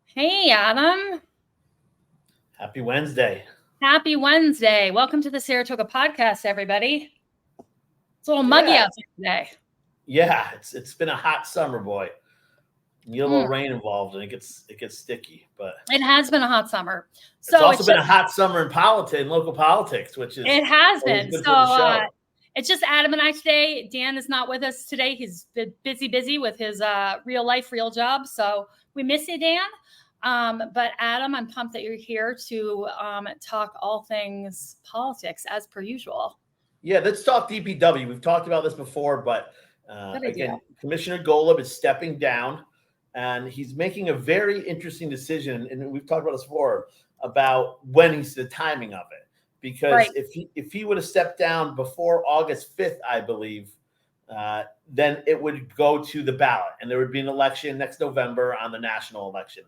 Hey, Adam. Happy Wednesday. Happy Wednesday. Welcome to the Saratoga Podcast, everybody. It's a little muggy out there today. Yeah, it's been a hot summer, boy. You get a little rain involved and it gets sticky, but it has been a hot summer. So it's also been a hot summer in local politics, which is it has been. So it's just Adam and I today. Dan is not with us today. He's been busy with his real job. So we miss you, Dan. But Adam, I'm pumped that you're here to talk all things politics as per usual. Yeah, let's talk DPW. We've talked about this before, but again, Commissioner Golub is stepping down, and he's making a very interesting decision. And we've talked about this before about the timing of it, because if he would have stepped down before August 5th, I believe, then it would go to the ballot, and there would be an election next November on the national election.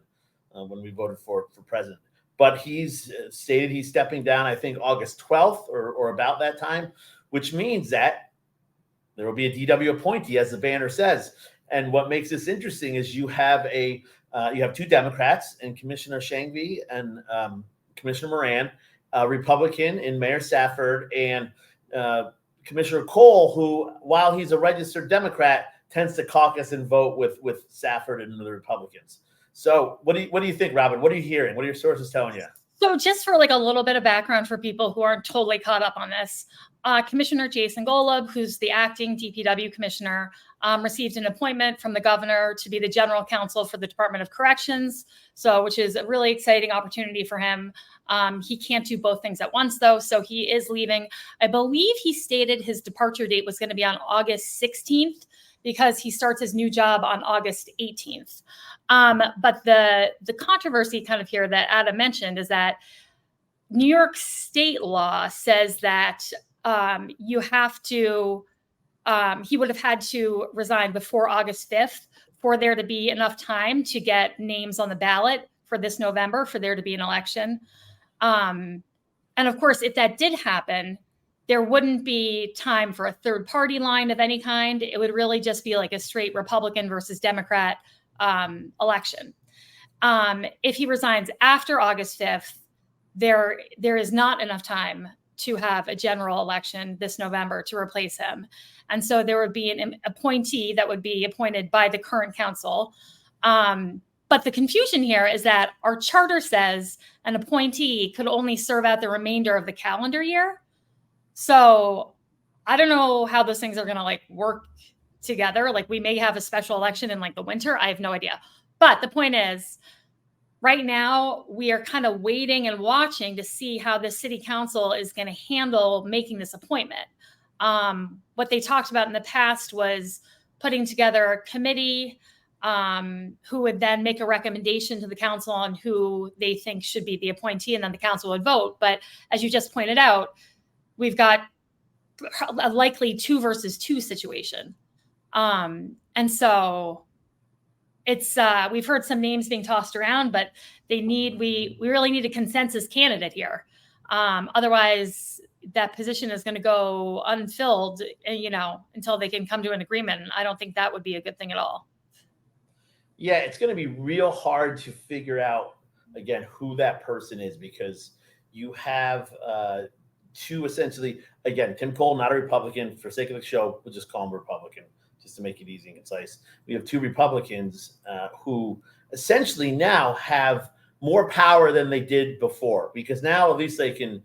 When we voted for president. But he's stated he's stepping down, I think, August 12th or about that time, which means that there will be a DPW appointee, as the banner says. And what makes this interesting is you have two Democrats, and Commissioner Shangvi and Commissioner Moran, Republican in Mayor Safford, and Commissioner Cole, who, while he's a registered Democrat, tends to caucus and vote with Safford and the Republicans. So what do you think, Robin? What are you hearing? What are your sources telling you? So just for like a little bit of background for people who aren't totally caught up on this, Commissioner Jason Golub, who's the acting DPW commissioner, received an appointment from the governor to be the general counsel for the Department of Corrections. So, which is a really exciting opportunity for him. He can't do both things at once, though. So he is leaving. I believe he stated his departure date was going to be on August 16th. Because he starts his new job on August 18th. But the controversy kind of here that Adam mentioned is that New York state law says that you have to, he would have had to resign before August 5th for there to be enough time to get names on the ballot for this November, for there to be an election. And of course, if that did happen, there wouldn't be time for a third party line of any kind. It would really just be like a straight Republican versus Democrat election. If he resigns after August 5th, there is not enough time to have a general election this November to replace him. And so there would be an appointee that would be appointed by the current council. But the confusion here is that our charter says an appointee could only serve out the remainder of the calendar year. So I don't know how those things are going to work together. We may have a special election in the winter. I have no idea. But the point is, right now we are kind of waiting and watching to see how the city council is going to handle making this appointment. What they talked about in the past was putting together a committee who would then make a recommendation to the council on who they think should be the appointee, and then the council would vote. But as you just pointed out, we've got a likely 2 versus 2 situation. And so it's, we've heard some names being tossed around, but we really need a consensus candidate here. Otherwise that position is going to go unfilled, until they can come to an agreement. And I don't think that would be a good thing at all. Yeah, it's going to be real hard to figure out, again, who that person is, because you have, two essentially, again, Tim Cole, not a Republican. For sake of the show, we'll just call him Republican, just to make it easy and concise. We have 2 Republicans who essentially now have more power than they did before, because now at least they can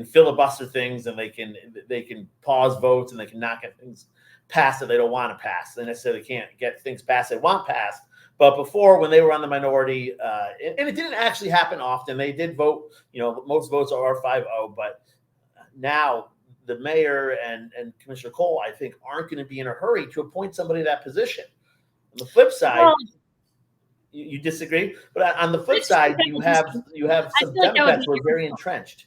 filibuster things, and they can pause votes, and they can not get things passed that they don't want to pass. They necessarily can't get things passed they want passed. But before, when they were on the minority, and it didn't actually happen often, they did vote. Most votes are 5-0, but now the mayor and Commissioner Cole, I think, aren't going to be in a hurry to appoint somebody to that position. On the flip side, you disagree, but on the flip side, you have some Democrats who are very entrenched.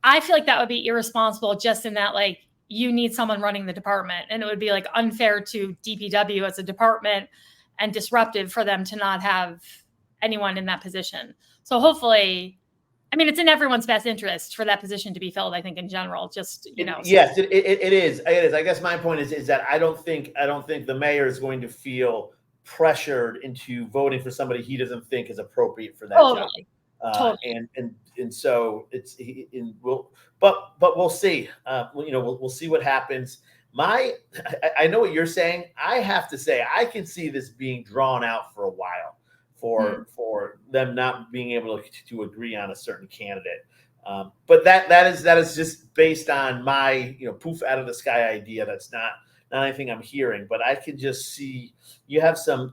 I feel like that would be irresponsible, just in that you need someone running the department, and it would be unfair to DPW as a department and disruptive for them to not have anyone in that position. So hopefully, it's in everyone's best interest for that position to be filled, I think, in general, just, Yes, it is. I guess my point is that I don't think the mayor is going to feel pressured into voting for somebody he doesn't think is appropriate for that Totally. job. Totally. And so but we'll see. We'll see what happens. I know what you're saying. I have to say, I can see this being drawn out for a while for them not being able to agree on a certain candidate. But that is just based on my poof out of the sky idea. That's not anything I'm hearing, but I can just see you have some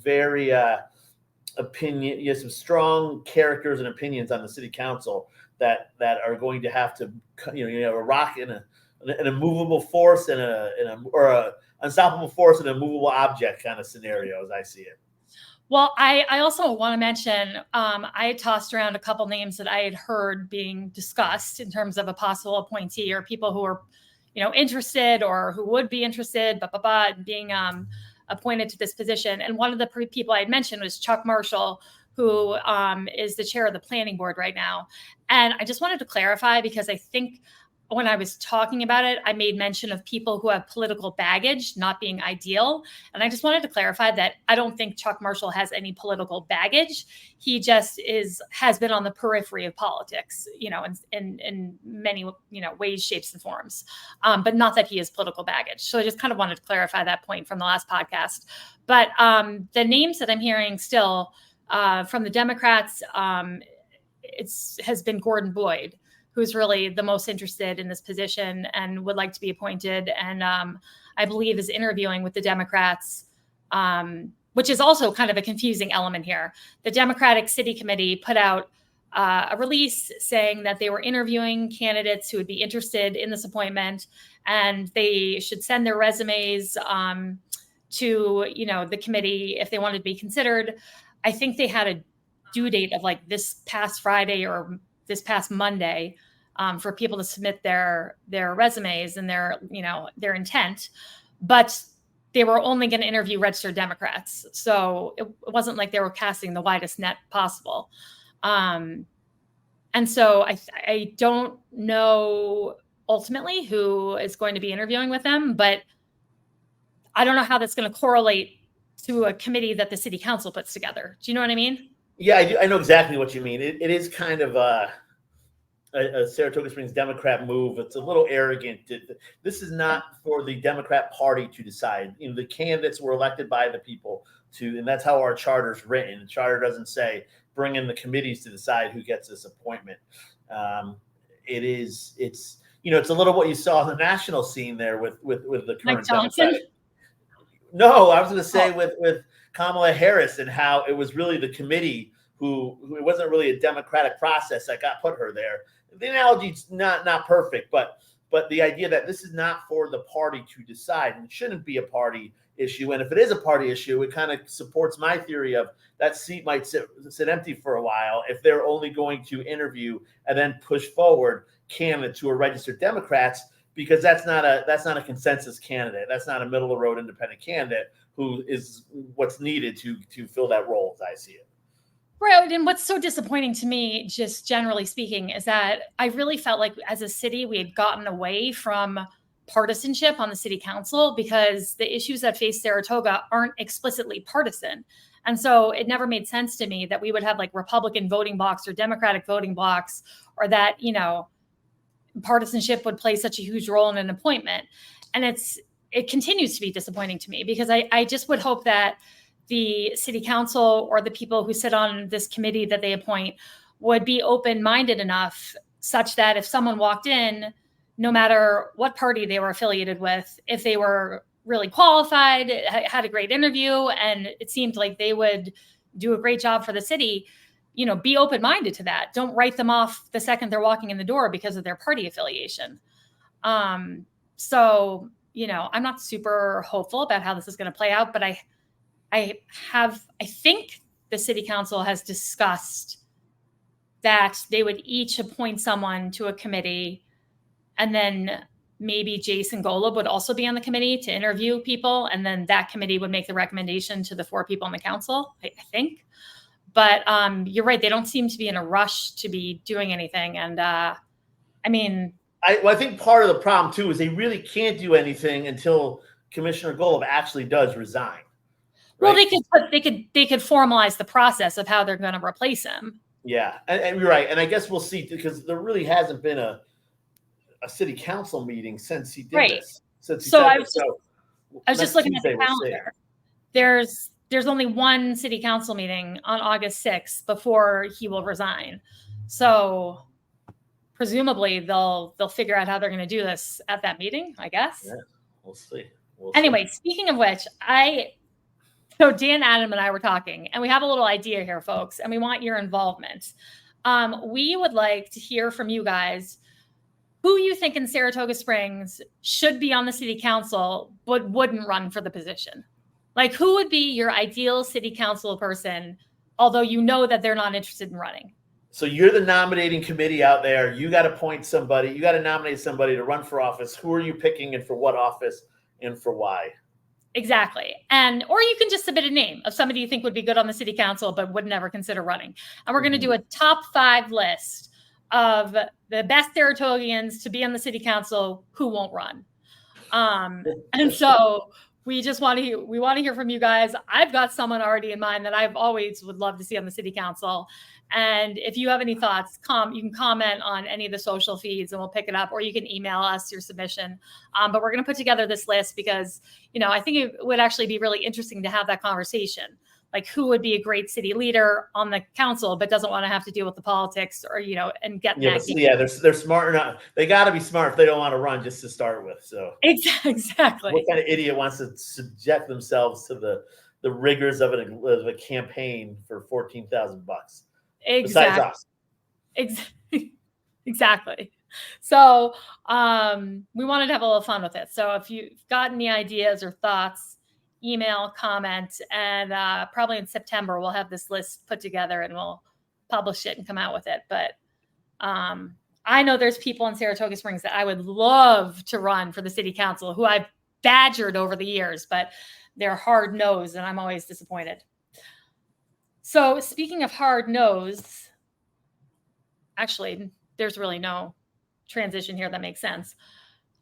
very you have some strong characters and opinions on the city council that are going to have to a rock in an immovable force and a unstoppable force and a movable object kind of scenario as I see it. Well, I also want to mention, I tossed around a couple names that I had heard being discussed in terms of a possible appointee or people who are, interested or who would be interested, being appointed to this position. And one of the people I had mentioned was Chuck Marshall, who is the chair of the planning board right now. And I just wanted to clarify, because I think when I was talking about it, I made mention of people who have political baggage not being ideal. And I just wanted to clarify that I don't think Chuck Marshall has any political baggage. He just has been on the periphery of politics, in many, ways, shapes, and forms, but not that he has political baggage. So I just kind of wanted to clarify that point from the last podcast. But the names that I'm hearing still from the Democrats, has been Gordon Boyd, who's really the most interested in this position and would like to be appointed. And I believe is interviewing with the Democrats, which is also kind of a confusing element here. The Democratic City Committee put out a release saying that they were interviewing candidates who would be interested in this appointment, and they should send their resumes to, the committee if they wanted to be considered. I think they had a due date of like this past Friday or this past Monday for people to submit their resumes and their intent, but they were only going to interview registered Democrats. So it wasn't like they were casting the widest net possible. And so I don't know ultimately who is going to be interviewing with them, but I don't know how that's going to correlate to a committee that the city council puts together. Do you know what I mean? Yeah, I do. I know exactly what you mean. It is kind of a Saratoga Springs Democrat move. It's a little arrogant. This is not for the Democrat Party to decide. The candidates were elected by the people and that's how our charter's written. The charter doesn't say bring in the committees to decide who gets this appointment. It's a little what you saw on the national scene there with the current Democrat. No, I was going to say with Kamala Harris and how it was really the committee who it wasn't really a democratic process that got put her there. The analogy's not perfect, but the idea that this is not for the party to decide and it shouldn't be a party issue. And if it is a party issue, it kind of supports my theory of that seat might sit empty for a while if they're only going to interview and then push forward candidates who are registered Democrats, because that's not a consensus candidate. That's not a middle of the road independent candidate who is what's needed to fill that role as I see it. Right. And what's so disappointing to me, just generally speaking, is that I really felt like as a city, we had gotten away from partisanship on the city council because the issues that face Saratoga aren't explicitly partisan. And so it never made sense to me that we would have like Republican voting blocks or Democratic voting blocks, or that, partisanship would play such a huge role in an appointment. And it continues to be disappointing to me because I just would hope that the city council or the people who sit on this committee that they appoint would be open-minded enough such that if someone walked in, no matter what party they were affiliated with, if they were really qualified, had a great interview, and it seemed like they would do a great job for the city, be open-minded to that. Don't write them off the second they're walking in the door because of their party affiliation. So, I'm not super hopeful about how this is going to play out, but I think the city council has discussed that they would each appoint someone to a committee, and then maybe Jason Golub would also be on the committee to interview people. And then that committee would make the recommendation to the 4 people on the council, I think. But you're right. They don't seem to be in a rush to be doing anything. And I think part of the problem too is they really can't do anything until Commissioner Golub actually does resign. Well, they could formalize the process of how they're going to replace him. Yeah, and you're right. And I guess we'll see, because there really hasn't been a city council meeting since he did this. Since he so said I this. was just looking at the calendar. There's only one city council meeting on August 6th before he will resign. So presumably they'll figure out how they're going to do this at that meeting, I guess. Yeah, we'll see. Anyway, speaking of which, so Dan, Adam, and I were talking, and we have a little idea here, folks, and we want your involvement. We would like to hear from you guys who you think in Saratoga Springs should be on the city council but wouldn't run for the position. Like, who would be your ideal city council person, although you know that they're not interested in running? So you're the nominating committee out there. You got to appoint somebody. You got to nominate somebody to run for office. Who are you picking, and for what office, and for why? Exactly. Or you can just submit a name of somebody you think would be good on the city council but would never consider running. And we're going to do a top 5 list of the best Saratogians to be on the city council who won't run. And so we want to hear from you guys. I've got someone already in mind that I've always would love to see on the city council. And if you have any thoughts, you can comment on any of the social feeds and we'll pick it up, or you can email us your submission. But we're going to put together this list because, I think it would actually be really interesting to have that conversation. Like, who would be a great city leader on the council, but doesn't want to have to deal with the politics or, and get that. Yeah, they're smart enough. They got to be smart if they don't want to run just to start with. So exactly. What kind of idiot wants to subject themselves to the rigors of a campaign for $14,000? Exactly. Exactly. So we wanted to have a little fun with it. So if you've got any ideas or thoughts, email, comment, and probably in September we'll have this list put together and we'll publish it and come out with it. But I know there's people in Saratoga Springs that I would love to run for the city council who I've badgered over the years, but they're hard-nosed and I'm always disappointed. So speaking of hard-nosed, actually, there's really no transition here that makes sense.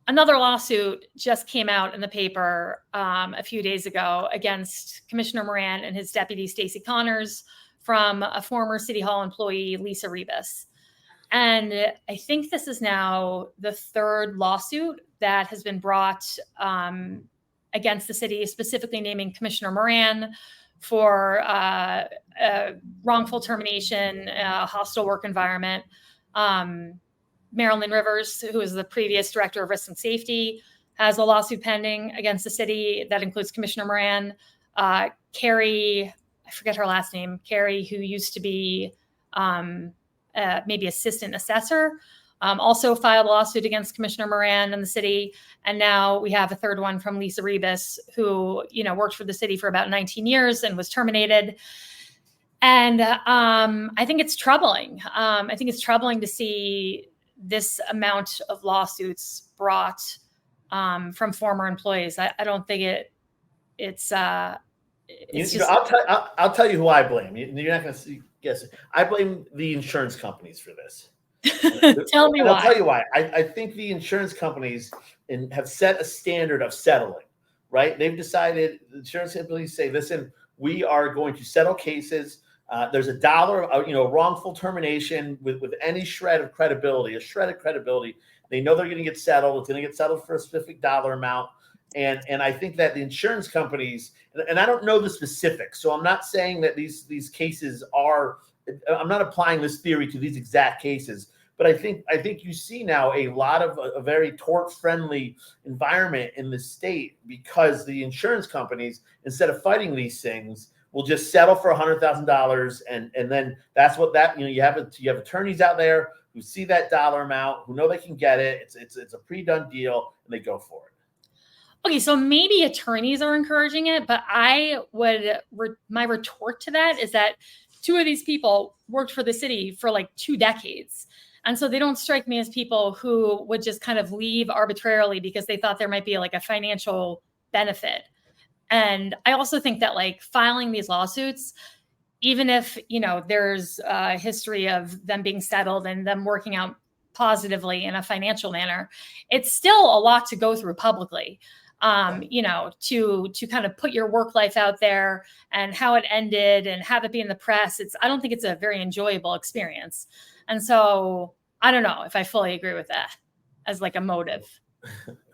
Another lawsuit just came out in the paper a few days ago against Commissioner Moran and his deputy, Stacey Connors, from a former City Hall employee, Lisa Rebus. And I think this is now the 3rd lawsuit that has been brought against the city, specifically naming Commissioner Moran for wrongful termination, hostile work environment. Marilyn Rivers, who is the previous director of risk and safety, has a lawsuit pending against the city that includes Commissioner Moran. Carrie, I forget her last name, Carrie, who used to be maybe assistant assessor, also filed a lawsuit against Commissioner Moran and the city. And now we have a 3rd one from Lisa Rebus, who, worked for the city for about 19 years and was terminated. And I think it's troubling. I think it's troubling to see this amount of lawsuits brought from former employees. I don't think it's I'll tell you who I blame. You're not going to guess it. I blame the insurance companies for this. Tell me why. I'll tell you why. I think the insurance companies have set a standard of settling, right? They've decided, the insurance companies say, listen, we are going to settle cases. There's $1, wrongful termination with any shred of credibility, They know they're going to get settled. It's going to get settled for a specific dollar amount. And I think that the insurance companies, and I don't know the specifics, so I'm not saying that these cases I'm not applying this theory to these exact cases, but I think you see now a lot of a very tort-friendly environment in the state because the insurance companies, instead of fighting these things, will just settle for $100,000, and then that's what you have attorneys out there who see that dollar amount, who know they can get it. It's a pre-done deal, and they go for it. Okay, so maybe attorneys are encouraging it, but my retort to that is that 2 of these people worked for the city for like 2 decades. And so they don't strike me as people who would just kind of leave arbitrarily because they thought there might be like a financial benefit. And I also think that like filing these lawsuits, even if, there's a history of them being settled and them working out positively in a financial manner, it's still a lot to go through publicly. to kind of put your work life out there and how it ended and have it be in the press. I don't think it's a very enjoyable experience. And so I don't know if I fully agree with that as like a motive.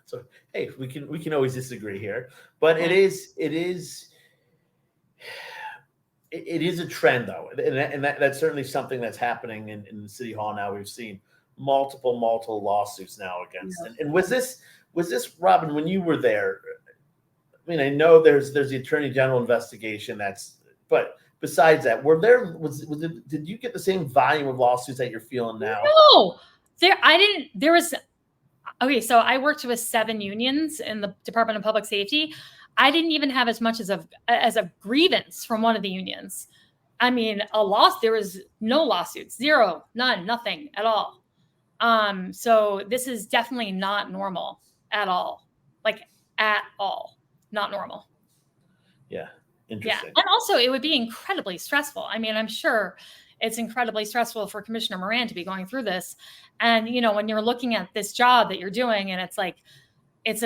So, hey, we can always disagree here, but it is a trend though. And that's certainly something that's happening in the city hall now. We've seen multiple lawsuits now against, and was this, Robin, when you were there? I mean, I know there's the Attorney General investigation but besides that, did you get the same volume of lawsuits that you're feeling now? No, okay, so I worked with 7 unions in the Department of Public Safety. I didn't even have as much as a grievance from one of the unions. I mean, there was no lawsuits, 0, none, nothing at all. So this is definitely not normal at all, like at all, not normal. Yeah. Interesting. Yeah. And also it would be incredibly stressful. I mean, I'm sure it's incredibly stressful for Commissioner Moran to be going through this. And, when you're looking at this job that you're doing and it's like, it's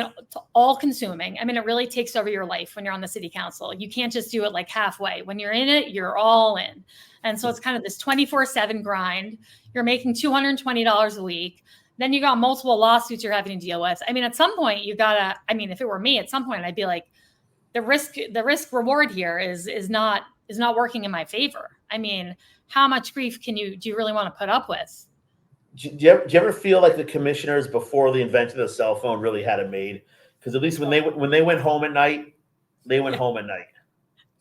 all consuming. I mean, it really takes over your life when you're on the city council. You can't just do it like halfway. When you're in it, you're all in. And so it's kind of this 24/7 grind. You're making $220 a week. Then you got multiple lawsuits you're having to deal with. I mean, at some point if it were me, at some point I'd be like, the risk reward here is not working in my favor. I mean, how much grief do you really want to put up with? Do you ever feel like the commissioners before the invention of the cell phone really had it made? Because at least when they went home at night, they went home at night.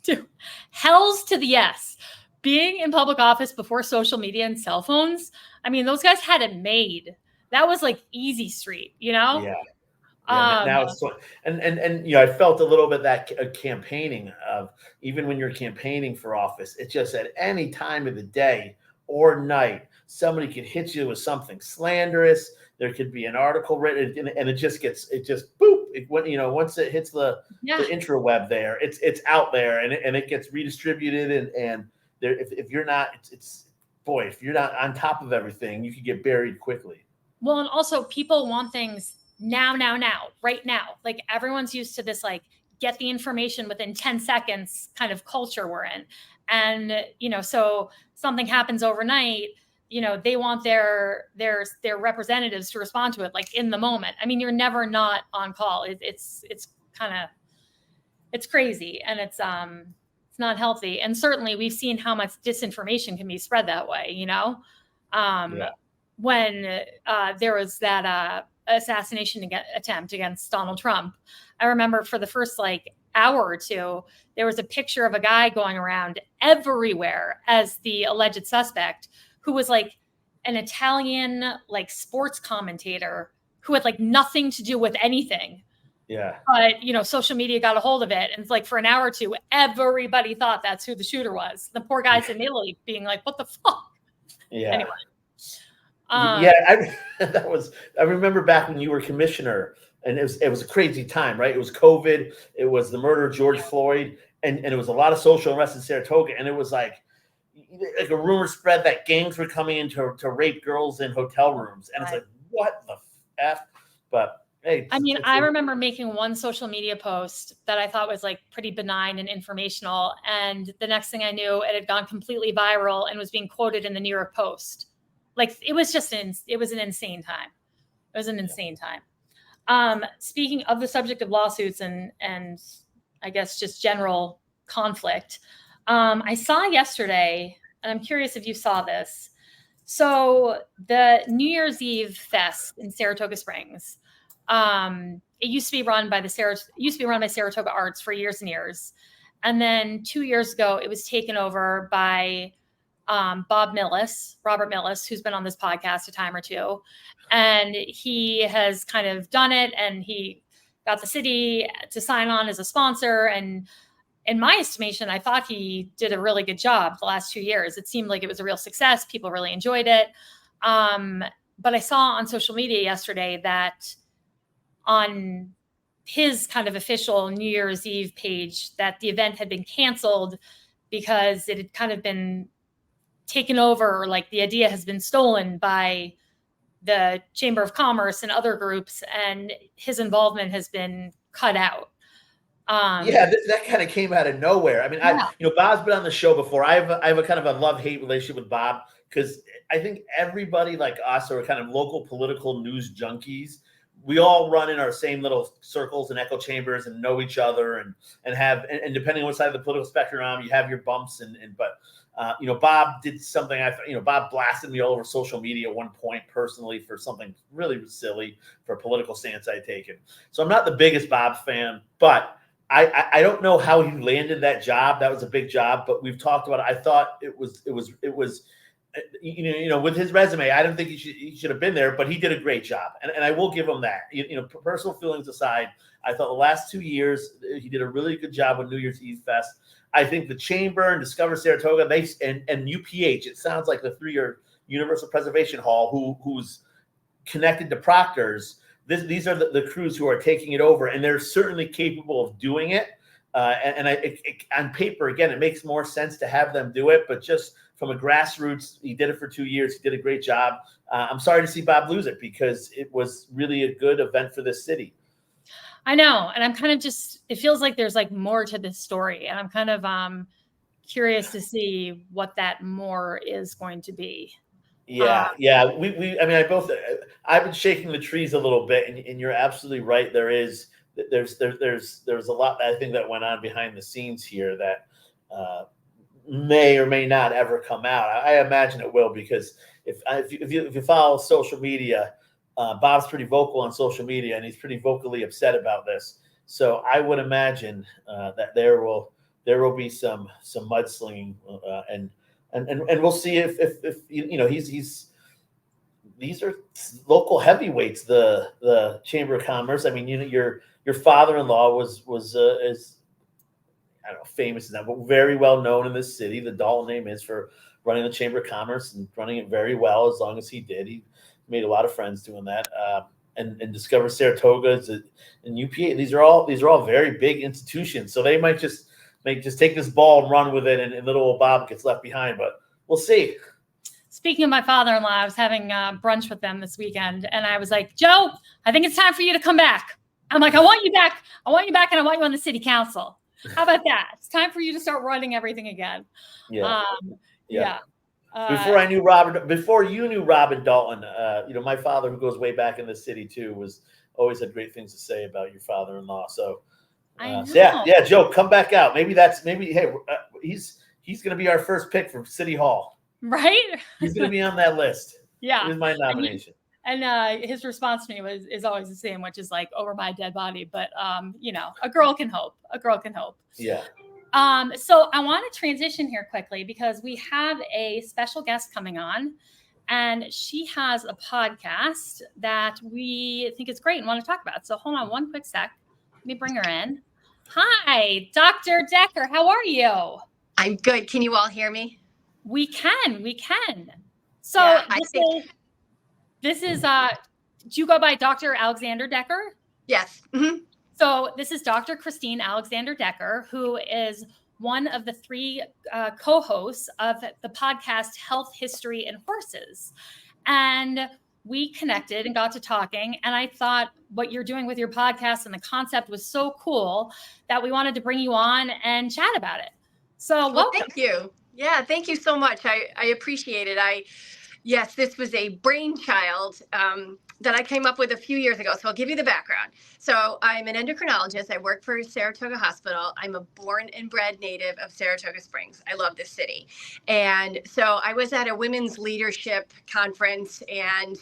Dude, hells to the yes. Being in public office before social media and cell phones, I mean, those guys had it made. That was like easy street, Yeah. Now it's and I felt a little bit that campaigning of, even when you're campaigning for office, it's just at any time of the day or night, somebody could hit you with something slanderous. There could be an article written, and it just boop. Once it hits the intraweb there, it's out there, and it gets redistributed, and there, if you're not, if you're not on top of everything, you could get buried quickly. Well, and also people want things now, right now. Like everyone's used to this, like get the information within 10 seconds kind of culture we're in. And, so something happens overnight, they want their representatives to respond to it like in the moment. I mean, you're never not on call. It's crazy, and it's not healthy. And certainly we've seen how much disinformation can be spread that way, when there was that assassination attempt against Donald Trump. I remember for the first hour or two, there was a picture of a guy going around everywhere as the alleged suspect, who was like an Italian sports commentator who had nothing to do with anything. Yeah. But social media got a hold of it, and it's for an hour or two, everybody thought that's who the shooter was. The poor guys in Italy being like, "What the fuck?" Yeah. Anyway. I remember back when you were commissioner, and it was a crazy time, right? It was COVID, it was the murder of George Floyd, and it was a lot of social unrest in Saratoga, and it was like a rumor spread that gangs were coming in to rape girls in hotel rooms, and it's like, what the F? But hey, I mean, I remember making one social media post that I thought was pretty benign and informational, and the next thing I knew, it had gone completely viral and was being quoted in the New York Post. It was an insane time. It was an insane time. Speaking of the subject of lawsuits and I guess just general conflict, I saw yesterday, and I'm curious if you saw this. So the New Year's Eve fest in Saratoga Springs, it used to be run by Saratoga Arts for years and years, and then 2 years ago, it was taken over by Robert Millis, who's been on this podcast a time or two. And he has kind of done it, and he got the city to sign on as a sponsor. And in my estimation, I thought he did a really good job the last 2 years. It seemed like it was a real success. People really enjoyed it. But I saw on social media yesterday that on his kind of official New Year's Eve page that the event had been canceled because it had kind of been taken over, the idea has been stolen by the Chamber of Commerce and other groups, and his involvement has been cut out. That kind of came out of nowhere. I mean, Bob's been on the show before. I have a kind of a love-hate relationship with Bob because I think everybody like us are kind of local political news junkies. We all run in our same little circles and echo chambers and know each other and depending on what side of the political spectrum you're on, you have your bumps but Bob did something. Bob blasted me all over social media at one point personally for something really silly for a political stance I'd taken. So I'm not the biggest Bob fan, but I don't know how he landed that job. That was a big job, but we've talked about it. I thought it was with his resume, I don't think he should have been there, but he did a great job, and I will give him that. Personal feelings aside, I thought the last 2 years he did a really good job with New Year's Eve Fest. I think the Chamber and Discover Saratoga, and UPH, it sounds like the 3-year Universal Preservation Hall, who's connected to Proctor's. These are the crews who are taking it over, and they're certainly capable of doing it. On paper, again, it makes more sense to have them do it, but just from a grassroots, he did it for 2 years. He did a great job. I'm sorry to see Bob lose it because it was really a good event for this city. I know. And I'm kind of it feels like there's like more to this story. And I'm kind of curious to see what that more is going to be. Yeah. I've been shaking the trees a little bit, and you're absolutely right. There's a lot that I think that went on behind the scenes here that may or may not ever come out. I imagine it will, because if you follow social media, Bob's pretty vocal on social media, and he's pretty vocally upset about this. So I would imagine that there will be some mudslinging, and we'll see if these are local heavyweights, the Chamber of Commerce. I mean, your father-in-law was as I don't know, famous as that, but very well known in this city. The Dalton name is for running the Chamber of Commerce and running it very well. As long as he did, he made a lot of friends doing that. And Discover Saratoga and UPA. These are all very big institutions. So they might just take this ball and run with it, and little old Bob gets left behind. But we'll see. Speaking of my father-in-law, I was having brunch with them this weekend, and I was like, Joe, I think it's time for you to come back. I'm like, I want you back, and I want you on the city council. How about that? It's time for you to start running everything again. Yeah. Before you knew Robin Dalton, my father, who goes way back in the city too, always had great things to say about your father-in-law. So, Joe, come back out. Hey, he's going to be our first pick for City Hall. Right? He's going to be on that list. Yeah. Here's my nomination. And his response to me is always the same, which is like, over my dead body. But, a girl can hope. Yeah. So I want to transition here quickly because we have a special guest coming on, and she has a podcast that we think is great and want to talk about. So hold on one quick sec. Let me bring her in. Hi, Dr. Decker. How are you? I'm good. Can you all hear me? We can. So this is do you go by Dr. Alexander Decker? Yes. Mm-hmm. So this is Dr. Christine Alexander Decker, who is one of the 3 co-hosts of the podcast Health, History, and Horses. And we connected and got to talking. And I thought what you're doing with your podcast and the concept was so cool that we wanted to bring you on and chat about it. So welcome. Thank you. Yeah, thank you so much. I appreciate it. Yes, this was a brainchild that I came up with a few years ago. So I'll give you the background. So I'm an endocrinologist. I work for Saratoga Hospital. I'm a born and bred native of Saratoga Springs. I love this city. And so I was at a women's leadership conference, and,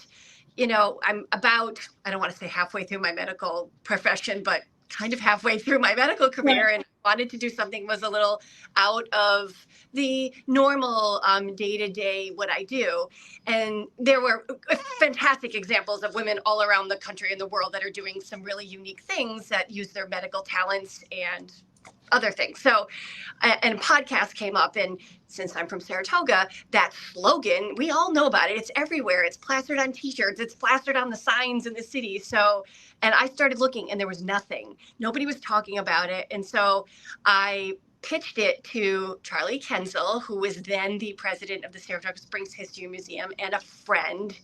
I'm about, I don't want to say halfway through my medical profession, but kind of halfway through my medical career, and wanted to do something was a little out of the normal day-to-day what I do. And there were fantastic examples of women all around the country and the world that are doing some really unique things that use their medical talents and other things. So, and podcast came up, and since I'm from Saratoga, that slogan, we all know about it. It's everywhere. It's plastered on t-shirts. It's plastered on the signs in the city. So, and I started looking, and there was nothing. Nobody was talking about it. And so I pitched it to Charlie Kenzel, who was then the president of the Saratoga Springs History Museum and a friend.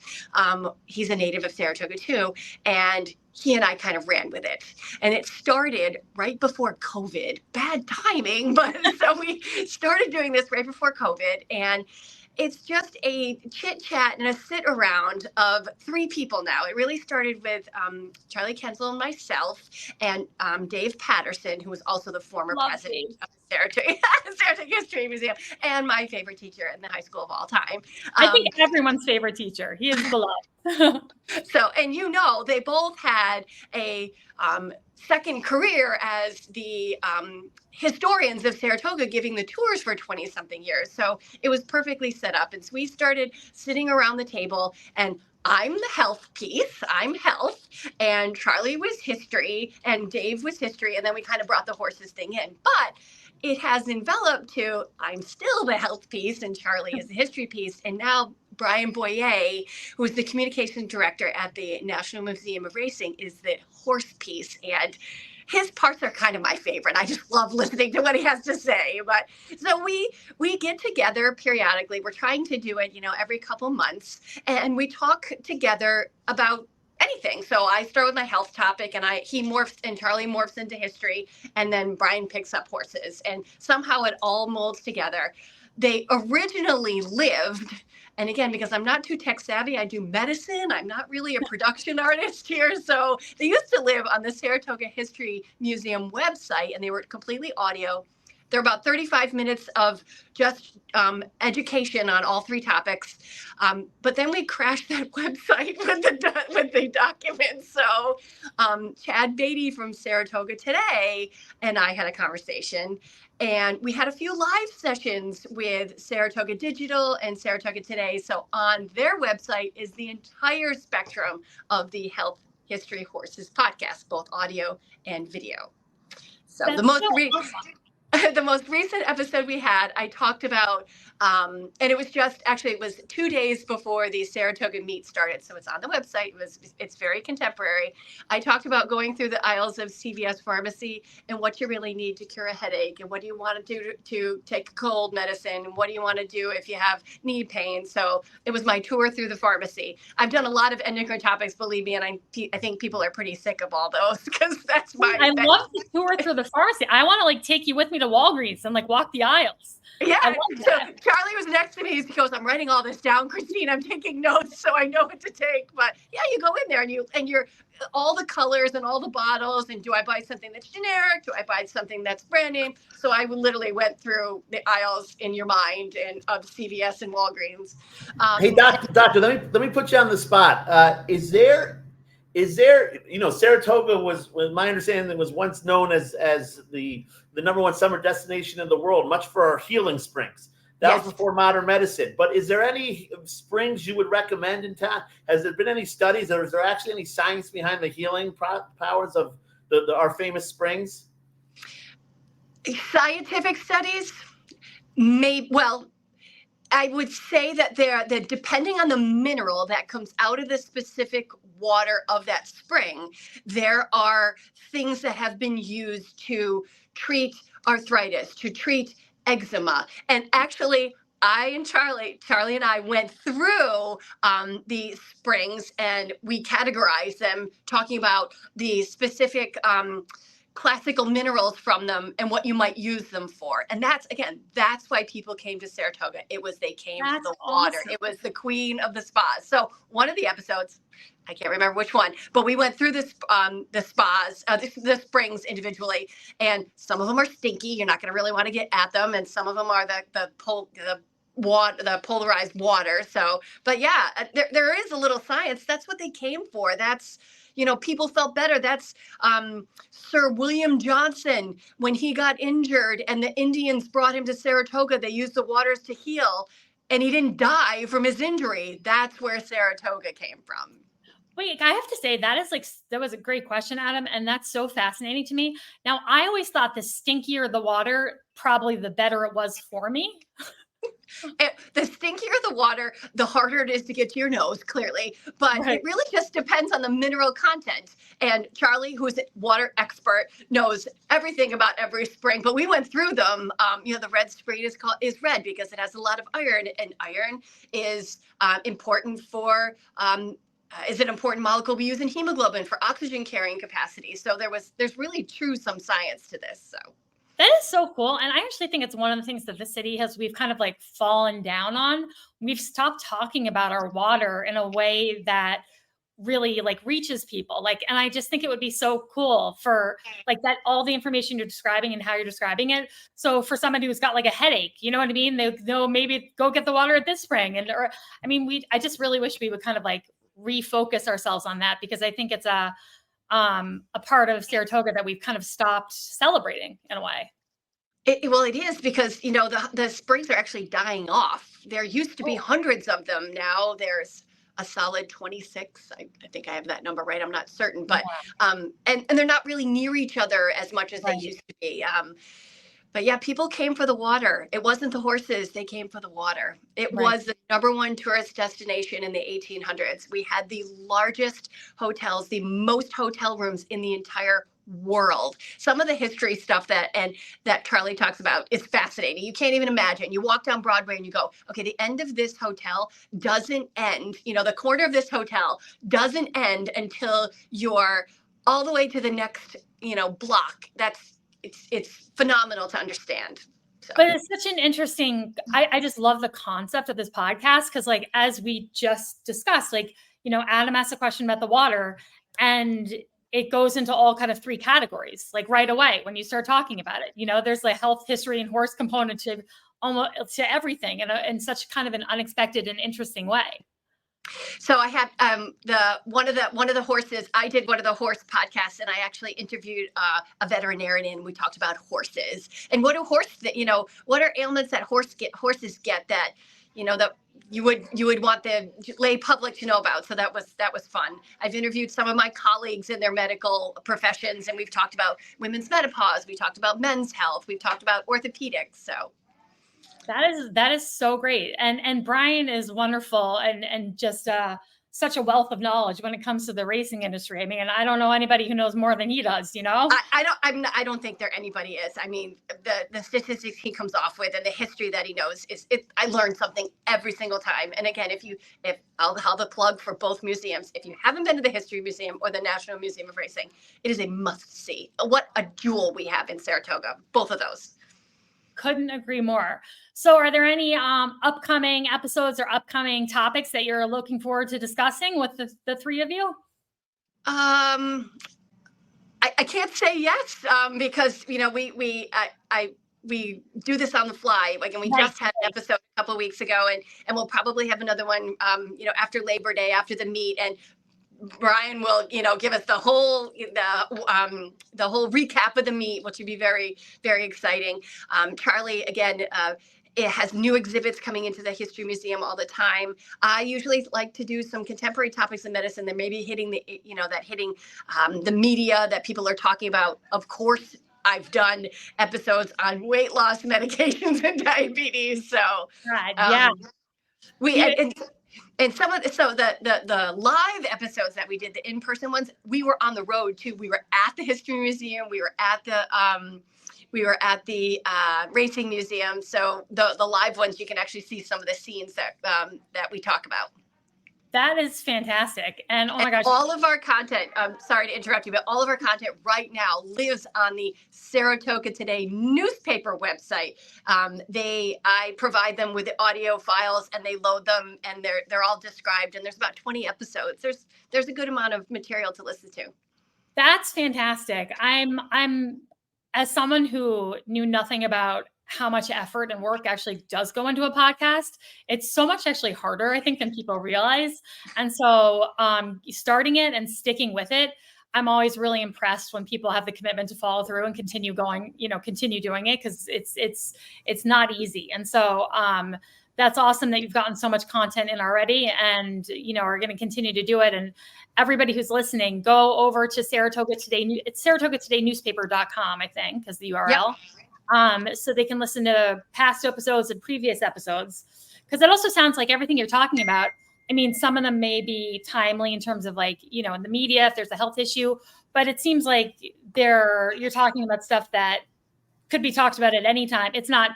He's a native of Saratoga too. And he and I kind of ran with it. And it started right before COVID. Bad timing, but so we started doing this right before COVID. And it's just a chit chat and a sit around of three people now. It really started with Charlie Kenzel and myself and Dave Patterson, who was also the former president of the Saratoga History Museum and my favorite teacher in the high school of all time. I think everyone's favorite teacher. He is beloved. So, and they both had a second career as the historians of Saratoga, giving the tours for 20 something years. So it was perfectly set up. And so we started sitting around the table, and I'm the health piece. I'm health, and Charlie was history, and Dave was history. And then we kind of brought the horses thing in. But it has enveloped to I'm still the health piece and Charlie is the history piece. And now Brian Boyer, who is the communications director at the National Museum of Racing, is the horse piece. And his parts are kind of my favorite. I just love listening to what he has to say. But so we get together periodically. We're trying to do it, every couple months. And we talk together about anything. So I start with my health topic, and he morphs, and Charlie morphs into history, and then Brian picks up horses, and somehow it all molds together. They originally lived, and again, because I'm not too tech savvy, I do medicine. I'm not really a production artist here. So they used to live on the Saratoga History Museum website, and they were completely audio. They're about 35 minutes of just education on all three topics. But then we crashed that website with the documents. So Chad Beatty from Saratoga Today and I had a conversation. And we had a few live sessions with Saratoga Digital and Saratoga Today. So on their website is the entire spectrum of the Health History Horses podcast, both audio and video. So the most recent episode we had, I talked about, and it was 2 days before the Saratoga meet started. So it's on the website. It's very contemporary. I talked about going through the aisles of CVS pharmacy and what you really need to cure a headache, and what do you want to do to take cold medicine, and what do you want to do if you have knee pain. So it was my tour through the pharmacy. I've done a lot of endocrine topics, believe me, and I think people are pretty sick of all those because that's my. I love the tour through the pharmacy. I want to take you with me to Walgreens and walk the aisles. Yeah. So Charlie was next to me. He goes, "I'm writing all this down, Christine. I'm taking notes so I know what to take." But yeah, you go in there and you're all the colors and all the bottles. And do I buy something that's generic? Do I buy something that's brand name? So I literally went through the aisles in your mind and of CVS and Walgreens. Hey, doctor, let me put you on the spot. Is there, Saratoga was my understanding, was once known as the number one summer destination in the world, much for our healing springs. That was before modern medicine. But is there any springs you would recommend in town? Has there been any studies, or is there actually any science behind the healing powers of our famous springs? Scientific studies? I would say that that depending on the mineral that comes out of the specific water of that spring, there are things that have been used to treat arthritis, to treat eczema. And actually, Charlie and I went through the springs, and we categorized them, talking about the specific classical minerals from them and what you might use them for. And that's why people came to Saratoga. They came for the water. Awesome. It was the queen of the spas. So one of the episodes, I can't remember which one, but we went through the spas, the springs individually, and some of them are stinky. You're not going to really want to get at them, and some of them are the polarized water. So, but yeah, there is a little science. That's what they came for. That's, people felt better. That's Sir William Johnson, when he got injured and the Indians brought him to Saratoga, they used the waters to heal, and he didn't die from his injury. That's where Saratoga came from. Wait, I have to say that was a great question, Adam. And that's so fascinating to me. Now, I always thought the stinkier the water, probably the better it was for me. The stinkier the water, the harder it is to get to your nose, clearly. But Right. it really just depends on the mineral content. And Charlie, who's a water expert, knows everything about every spring. But we went through them. The red spring is red because it has a lot of iron, and iron is important for. Is an important molecule we use in hemoglobin for oxygen carrying capacity. So there's really some science to this. So. That is so cool. And I actually think it's one of the things that the city we've kind of like fallen down on. We've stopped talking about our water in a way that really like reaches people. And I just think it would be so cool for that, all the information you're describing and how you're describing it. So for somebody who's got like a headache, you know what I mean? They'll maybe go get the water at this spring. I just really wish we would kind of like refocus ourselves on that, because I think it's a part of Saratoga that we've kind of stopped celebrating in a way. It is, because, the springs are actually dying off. There used to be hundreds of them. Now there's a solid 26. I think I have that number right. I'm not certain, but, and they're not really near each other as much as they used to be. But yeah, people came for the water. It wasn't the horses. They came for the water. It was the #1 tourist destination in the 1800s. We had the largest hotels, the most hotel rooms in the entire world. Some of the history stuff that Charlie talks about is fascinating. You can't even imagine. You walk down Broadway and you go, okay, the end of this hotel doesn't end. The corner of this hotel doesn't end until you're all the way to the next, block. It's phenomenal to understand. So. But it's such an interesting, I just love the concept of this podcast, because as we just discussed, Adam asked a question about the water, and it goes into all kind of 3 categories, right away when you start talking about it. There's the health, history, and horse component to almost to everything in such kind of an unexpected and interesting way. So I have one of the horses. I did one of the horse podcasts, and I actually interviewed a veterinarian, and we talked about horses and what what are ailments that horses get that that you would want the lay public to know about. So that was fun. I've interviewed some of my colleagues in their medical professions, and we've talked about women's menopause. We talked about men's health. We've talked about orthopedics. So. That is so great. And Brian is wonderful and just such a wealth of knowledge when it comes to the racing industry. I mean, I don't know anybody who knows more than he does, I don't think anybody is. I mean, the statistics he comes off with and the history that he knows I learn something every single time. And again, if I'll have a plug for both museums. If you haven't been to the History Museum or the National Museum of Racing, it is a must see. What a jewel we have in Saratoga, both of those. Couldn't agree more. So are there any upcoming episodes or upcoming topics that you're looking forward to discussing with the 3 of you? I can't say yes, because we do this on the fly. And we just had an episode a couple of weeks ago, and we'll probably have another one after Labor Day, after the meet, and Brian will, give us the whole recap of the meet, which would be very, very exciting. Charlie, again, it has new exhibits coming into the History Museum all the time. I usually like to do some contemporary topics in medicine that maybe hitting the media that people are talking about. Of course, I've done episodes on weight loss medications and diabetes. So, And some of the live episodes that we did, the in-person ones, we were on the road too. We were at the History Museum. We were at the Racing Museum. So the live ones, you can actually see some of the scenes that we talk about. That is fantastic. And oh my gosh. All of our content, sorry to interrupt you, but all of our content right now lives on the Saratoga Today newspaper website. I provide them with the audio files, and they load them, and they're all described, and there's about 20 episodes. There's a good amount of material to listen to. That's fantastic. I'm as someone who knew nothing about how much effort and work actually does go into a podcast, it's so much actually harder, I think, than people realize. And so starting it and sticking with it, I'm always really impressed when people have the commitment to follow through and continue doing it, because it's not easy. And so that's awesome that you've gotten so much content in already, and are going to continue to do it. And everybody who's listening, go over to Saratoga Today. It's SaratogaTodayNewspaper.com, I think, is the URL. Yep. so they can listen to past episodes and previous episodes. Because it also sounds like everything you're talking about, I mean, some of them may be timely in terms of like, you know, in the media, if there's a health issue, but it seems like you're talking about stuff that could be talked about at any time. It's not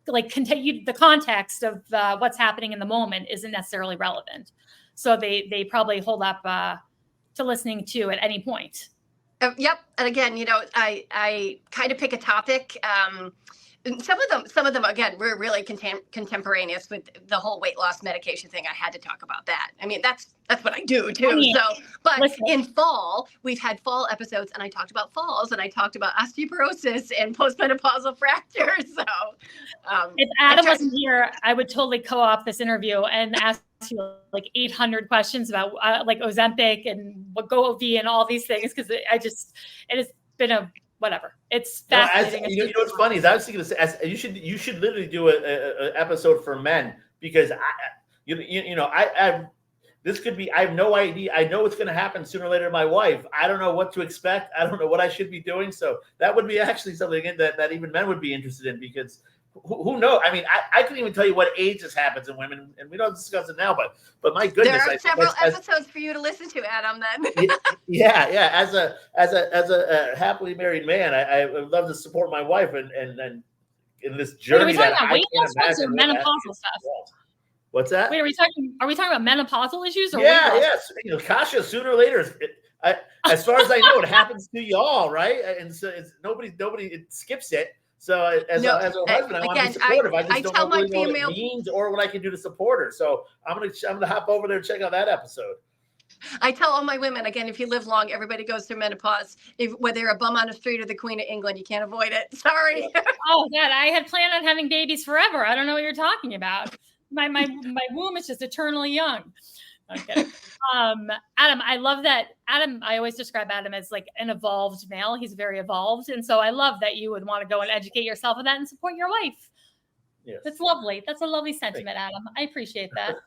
like the context of what's happening in the moment isn't necessarily relevant. So they probably hold up to listening to at any point. Yep. And again, you know, I kind of pick a topic. Some of them, again, were really contemporaneous with the whole weight loss medication thing. I had to talk about that. I mean, that's what I do too. I mean, but listen. In fall, we've had fall episodes, and I talked about falls, and I talked about osteoporosis and postmenopausal fractures. So, if Adam wasn't here, I would totally co-op this interview and ask you like 800 questions about like Ozempic and Wegovy and all these things, because it has been a whatever. It's fascinating. You know what's funny is I was thinking this, you should literally do a episode for men, because this could be, I have no idea. I know it's going to happen sooner or later to my wife. I don't know what to expect. I don't know what I should be doing. So that would be actually something that even men would be interested in, because who knows? I mean, I couldn't even tell you what age this happens in women, and we don't discuss it now, but my goodness. There are several episodes for you to listen to, Adam, then. Yeah. As a happily married man, I would love to support my wife and in this journey. Are we talking about weight loss or menopausal stuff? What's that? Wait, are we talking about menopausal issues or yes. You know, Kasha, sooner or later, as far as I know, it happens to y'all, right? And so nobody it skips it. So as a husband, I want to be supportive. I just don't really know what it means or what I can do to support her. So I'm gonna hop over there and check out that episode. I tell all my women, again, if you live long, everybody goes through menopause. Whether you're a bum on the street or the Queen of England, you can't avoid it. Sorry. Oh God, I had planned on having babies forever. I don't know what you're talking about. My womb is just eternally young. Okay. Adam, I love that. Adam, I always describe Adam as like an evolved male. He's very evolved. And so I love that you would want to go and educate yourself in that and support your wife. Yes. That's lovely. That's a lovely sentiment, Adam. I appreciate that.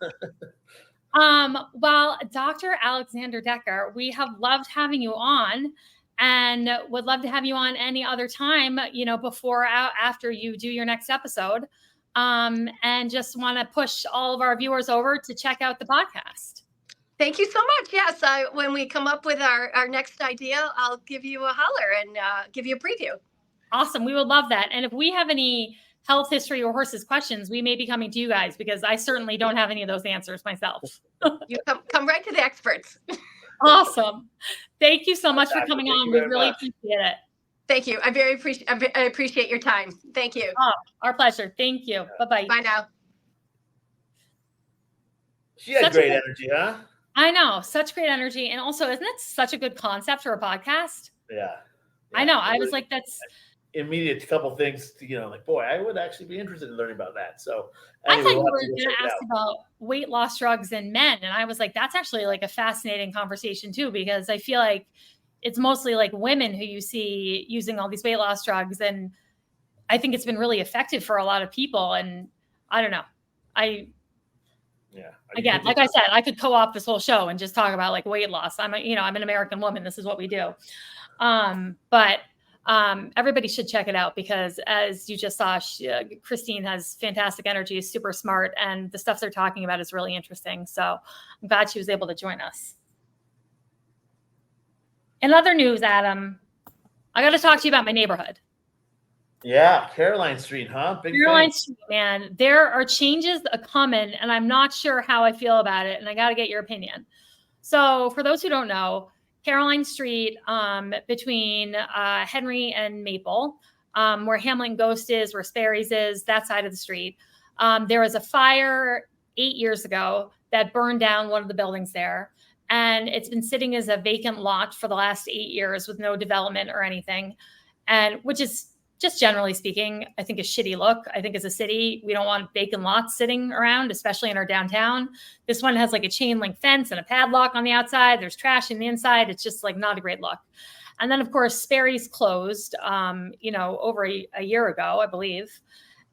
Well, Dr. Alexander Decker, we have loved having you on and would love to have you on any other time, you know, before or after you do your next episode. And just want to push all of our viewers over to check out the podcast. Thank you so much. Yes, when we come up with our next idea, I'll give you a holler and give you a preview. Awesome. We would love that. And if we have any health history or horses questions, we may be coming to you guys, because I certainly don't have any of those answers myself. You come right to the experts. Awesome. Thank you so much for coming on. We really appreciate it. Thank you. I appreciate your time. Thank you. Oh, our pleasure. Thank you. Bye-bye. Bye now. She had great energy, huh? I know. Such great energy. And also, isn't it such a good concept for a podcast? Yeah. I know. I was like, that's immediate couple things to, you know, like, boy, I would actually be interested in learning about that. So anyway, I thought you were going to ask about weight loss drugs in men. And I was like, that's actually like a fascinating conversation too, because I feel like it's mostly like women who you see using all these weight loss drugs. And I think it's been really effective for a lot of people. And I don't know. Again, like I said, I could co-op this whole show and just talk about like weight loss. I'm an American woman. This is what we do. But everybody should check it out, because as you just saw, Christine has fantastic energy, is super smart, and the stuff they're talking about is really interesting. So I'm glad she was able to join us. In other news, Adam, I got to talk to you about my neighborhood. Yeah, Caroline Street, huh? Caroline Street, man. There are changes coming, and I'm not sure how I feel about it, and I got to get your opinion. So for those who don't know, Caroline Street, between Henry and Maple, where Hamilton Ghost is, where Sperry's is, that side of the street. There was a fire 8 years ago that burned down one of the buildings there. And it's been sitting as a vacant lot for the last 8 years with no development or anything. And which is just generally speaking, I think a shitty look. I think as a city, we don't want vacant lots sitting around, especially in our downtown. This one has like a chain link fence and a padlock on the outside. There's trash in the inside. It's just like not a great look. And then of course, Sperry's closed, over a year ago, I believe.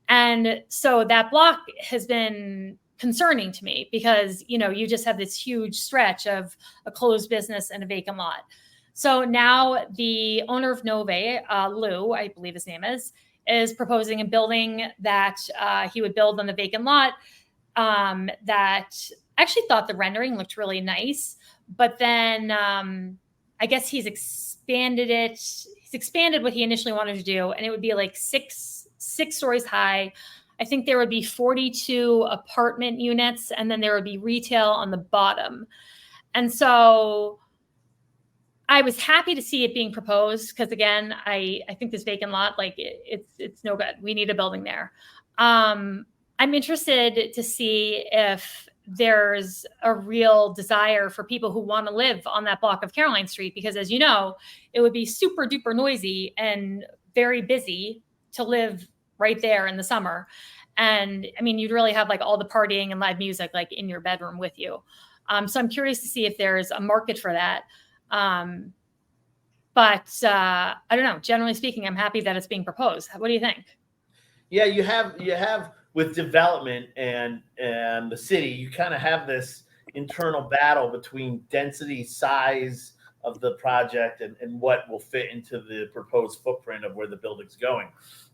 And so that block has been concerning to me because, you just have this huge stretch of a closed business and a vacant lot. So now the owner of Nove, Lou, I believe his name is is proposing a building that he would build on the vacant lot that I actually thought the rendering looked really nice. But then I guess he's expanded it. He's expanded what he initially wanted to do, and it would be like six stories high. I think there would be 42 apartment units, and then there would be retail on the bottom. And so I was happy to see it being proposed because, again, I think this vacant lot, like it's no good. We need a building there. I'm interested to see if there's a real desire for people who want to live on that block of Caroline Street, because, as you know, it would be super duper noisy and very busy to live right there in the summer. And I mean, you'd really have like all the partying and live music like in your bedroom with you. So I'm curious to see if there's a market for that. But I don't know. Generally speaking, I'm happy that it's being proposed. What do you think? Yeah, you have with development and the city, you kind of have this internal battle between density, size of the project, and what will fit into the proposed footprint of where the building's going.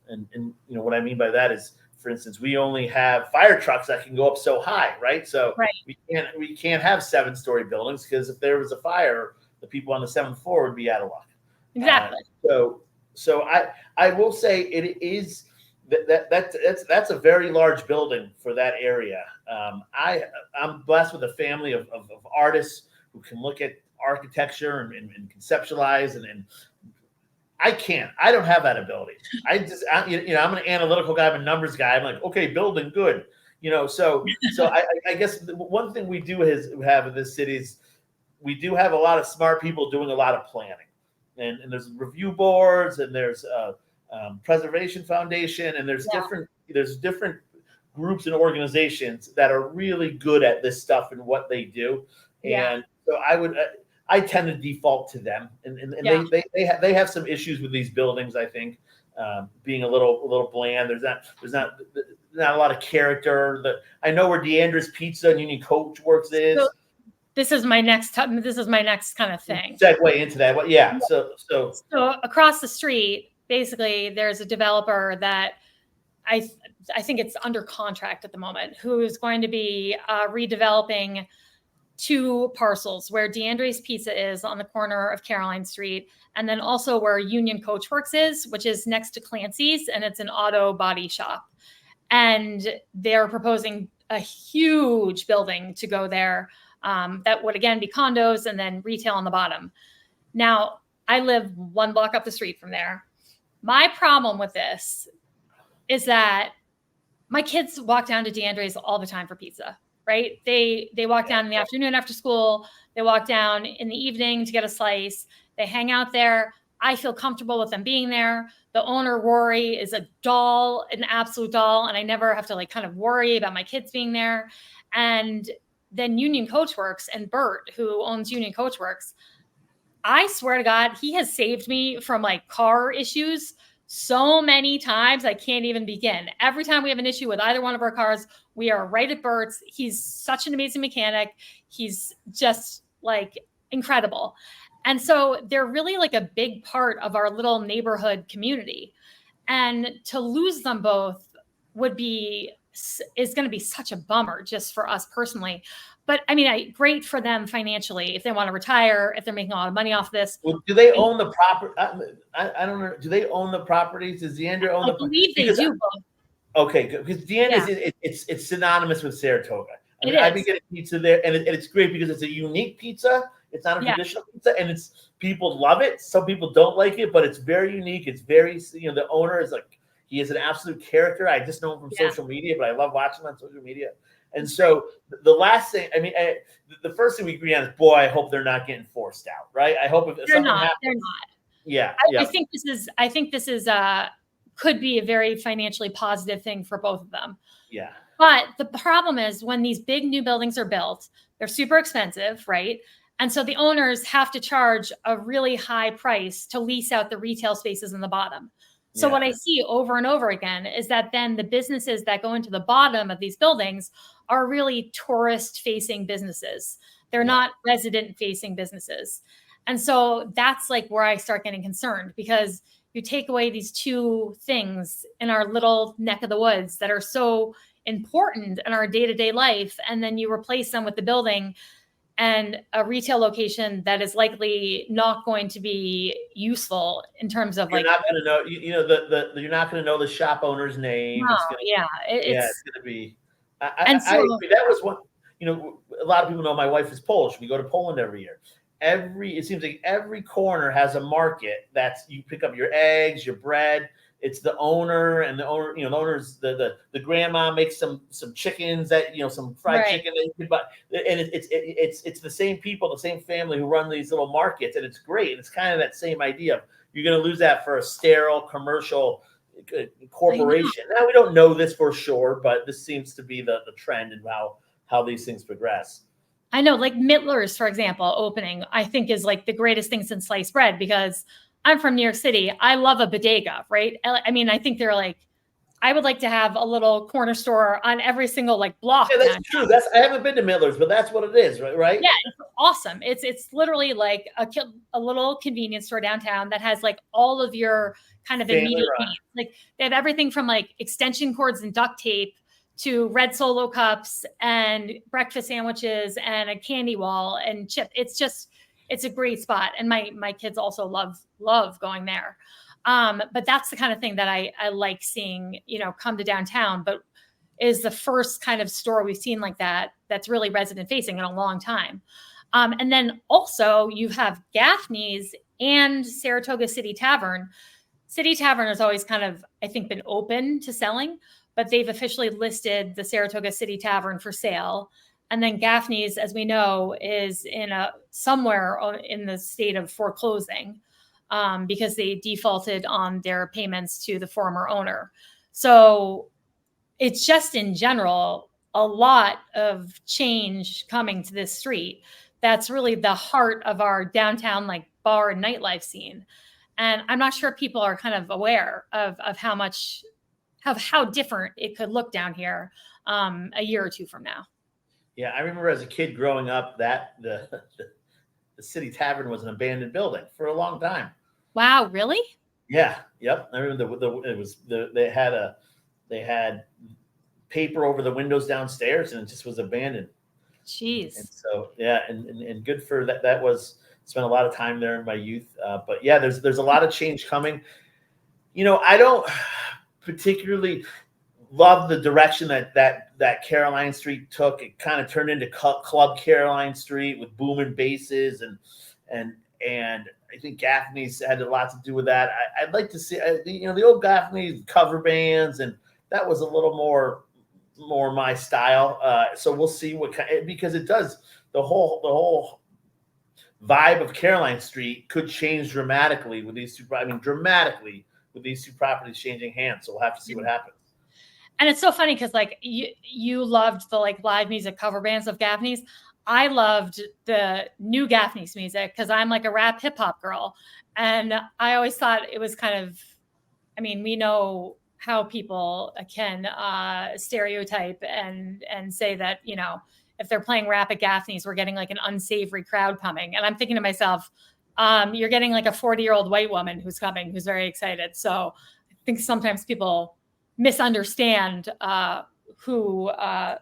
And you know what I mean by that is, for instance, we only have fire trucks that can go up so high, right? So we can't have 7-story buildings, because if there was a fire, the people on the 7th floor would be out of luck. Exactly. So I will say it is that's a very large building for that area. I'm blessed with a family of artists who can look at architecture and conceptualize and I don't have that ability. I'm an analytical guy. I'm a numbers guy. I'm like, okay, building, good. So I guess one thing we do have in this city is we do have a lot of smart people doing a lot of planning, and there's review boards, and there's preservation foundation, and there's different groups and organizations that are really good at this stuff and what they do. And so I tend to default to them, and they have some issues with these buildings. I think being a little bland. There's not a lot of character. I know where Deandra's Pizza and Union Coach Works is. So this is my next kind of thing. Segue into that. Well, yeah. So across the street, basically, there's a developer that I think it's under contract at the moment, who is going to be redeveloping 2 parcels where DeAndre's Pizza is on the corner of Caroline Street, and then also where Union Coachworks is, which is next to Clancy's, and it's an auto body shop. And they're proposing a huge building to go there that would, again, be condos and then retail on the bottom. Now, I live 1 block up the street from there. My problem with this is that my kids walk down to DeAndre's all the time for pizza. Right? They walk down in the afternoon after school. They walk down in the evening to get a slice. They hang out there. I feel comfortable with them being there. The owner, Rory, is a doll, an absolute doll. And I never have to kind of worry about my kids being there. And then Union Coachworks and Bert, who owns Union Coachworks, I swear to God, he has saved me from car issues so many times I can't even begin. Every time we have an issue with either one of our cars, we are right at Bert's. He's such an amazing mechanic. He's just incredible. And so they're really a big part of our little neighborhood community. And to lose them both is going to be such a bummer just for us personally. But I mean, great for them financially if they want to retire, if they're making a lot of money off this. Well, do they own the property? I don't know. Do they own the properties? Does Deandra own I believe they do both. Okay, good. Because Deandra it's synonymous with Saratoga. I've been getting pizza there, and it's great because it's a unique pizza. It's not a traditional pizza, and people love it. Some people don't like it, but it's very unique. It's very, the owner is he is an absolute character. I just know him from social media, but I love watching him on social media. And so the last thing, the first thing we agree on is, boy, I hope they're not getting forced out, right? I hope if something happens. They're not. Yeah. I think this is could be a very financially positive thing for both of them. Yeah. But the problem is when these big new buildings are built, they're super expensive, right? And so the owners have to charge a really high price to lease out the retail spaces in the bottom. So what I see over and over again is that then the businesses that go into the bottom of these buildings are really tourist-facing businesses. They're not resident-facing businesses. And so that's where I start getting concerned, because you take away these two things in our little neck of the woods that are so important in our day-to-day life, and then you replace them with the building and a retail location that is likely not going to be useful in terms of you're not going to know, you're not going to know the shop owner's name. No, it's going to be. I agree. That was one. A lot of people know my wife is Polish. We go to Poland every year. It seems like every corner has a market that's you pick up your eggs, your bread. It's the owner, and the owner's the grandma makes some chickens that some fried chicken that you can buy, and it's the same people, the same family who run these little markets, and it's great. It's kind of that same idea. You're going to lose that for a sterile commercial corporation. Now we don't know this for sure, but this seems to be the trend and how these things progress. I know, like Mittler's, for example, opening, I think is like the greatest thing since sliced bread, because I'm from New York City. I love a bodega, right? I mean, I think they're like, I would like to have a little corner store on every single block. Yeah, that's true. I haven't been to Mittler's, but that's what it is, right? Yeah, it's awesome. It's literally like a little convenience store downtown that has like all of your kind of immediate needs. Like they have everything from like extension cords and duct tape to red Solo cups and breakfast sandwiches and a candy wall and chip. It's a great spot. And my kids also love going there. But that's the kind of thing that I like seeing, come to downtown, but is the first kind of store we've seen like that that's really resident facing in a long time. And then also you have Gaffney's and Saratoga City Tavern. City Tavern has always kind of, I think, been open to selling, but they've officially listed the Saratoga City Tavern for sale. And then Gaffney's, as we know, is somewhere in the state of foreclosing because they defaulted on their payments to the former owner. So it's just in general a lot of change coming to this street. That's really the heart of our downtown bar and nightlife scene. And I'm not sure people are kind of aware of how different it could look down here a year or two from now. Yeah, I remember as a kid growing up that the City Tavern was an abandoned building for a long time. Wow, really? Yeah, yep. I remember they had paper over the windows downstairs, and it just was abandoned. Jeez. And so and good for that. That was spent a lot of time there in my youth. But yeah, there's a lot of change coming. I don't particularly love the direction that Caroline Street took. It kind of turned into Club Caroline Street with booming basses and I think Gaffney's had a lot to do with that. I'd like to see the old Gaffney's cover bands, and that was a little more my style. So we'll see because it does the whole vibe of Caroline Street could change dramatically with these two. Dramatically with these two properties changing hands. So we'll have to see what happens. And it's so funny because you loved the live music cover bands of Gaffney's. I loved the new Gaffney's music because I'm a rap hip hop girl. And I always thought it was kind of, we know how people can stereotype and say that, if they're playing rap at Gaffney's, we're getting an unsavory crowd coming. And I'm thinking to myself, you're getting a 40-year-old white woman who's coming, who's very excited. So I think sometimes people misunderstand who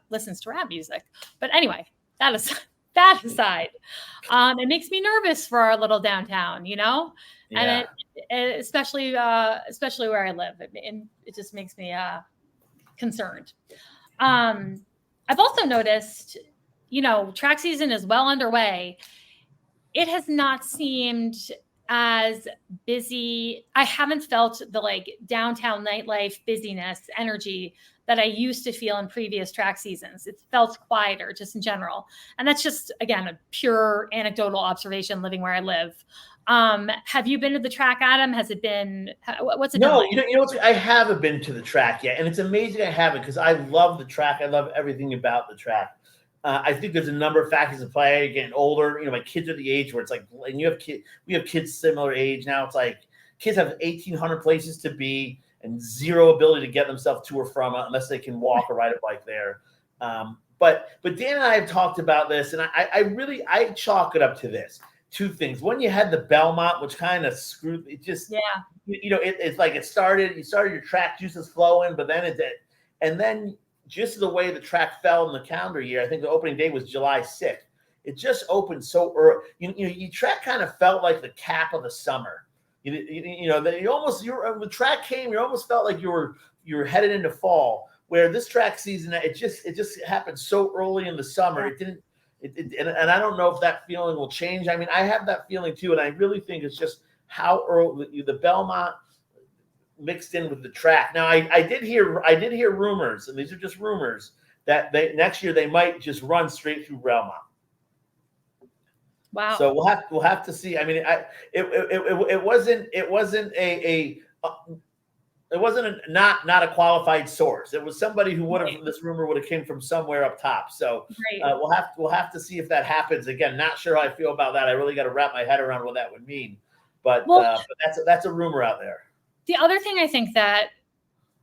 listens to rap music. But anyway, that aside, it makes me nervous for our little downtown, Yeah. And it, especially where I live, it just makes me concerned. I've also noticed, track season is well underway. It has not seemed as busy. I haven't felt the downtown nightlife busyness, energy that I used to feel in previous track seasons. It felt quieter just in general. And that's just, again, a pure anecdotal observation living where I live. Have you been to the track, Adam? Has it been, what's it been like? No, I haven't been to the track yet. And it's amazing I haven't because I love the track. I love everything about the track. I think there's a number of factors at play. Getting older, my kids are the age where it's and we have kids similar age now. It's kids have 1,800 places to be and zero ability to get themselves to or from it unless they can walk or ride a bike there. But Dan and I have talked about this, and I chalk it up to this. two things. One, you had the Belmont, which kind of screwed it. Just it's like you started your track juices flowing, but then and then just the way the track fell in the calendar year. I think the opening day was July 6th. It just opened so early. Your track kind of felt like the cap of the summer. The track came. You almost felt like you were headed into fall. Where this track season, it just happened so early in the summer. It didn't. And I don't know if that feeling will change. I mean, I have that feeling too, and I really think it's just how early the Belmont mixed in with the track. Now, I did hear rumors, and these are just rumors, that next year they might just run straight through Belmont. Wow. So we'll have to see. I mean, it wasn't not a qualified source. It was somebody who this rumor would have came from somewhere up top. So we'll have to see if that happens. Again, not sure how I feel about that. I really got to wrap my head around what that would mean. But that's a rumor out there. The other thing I think that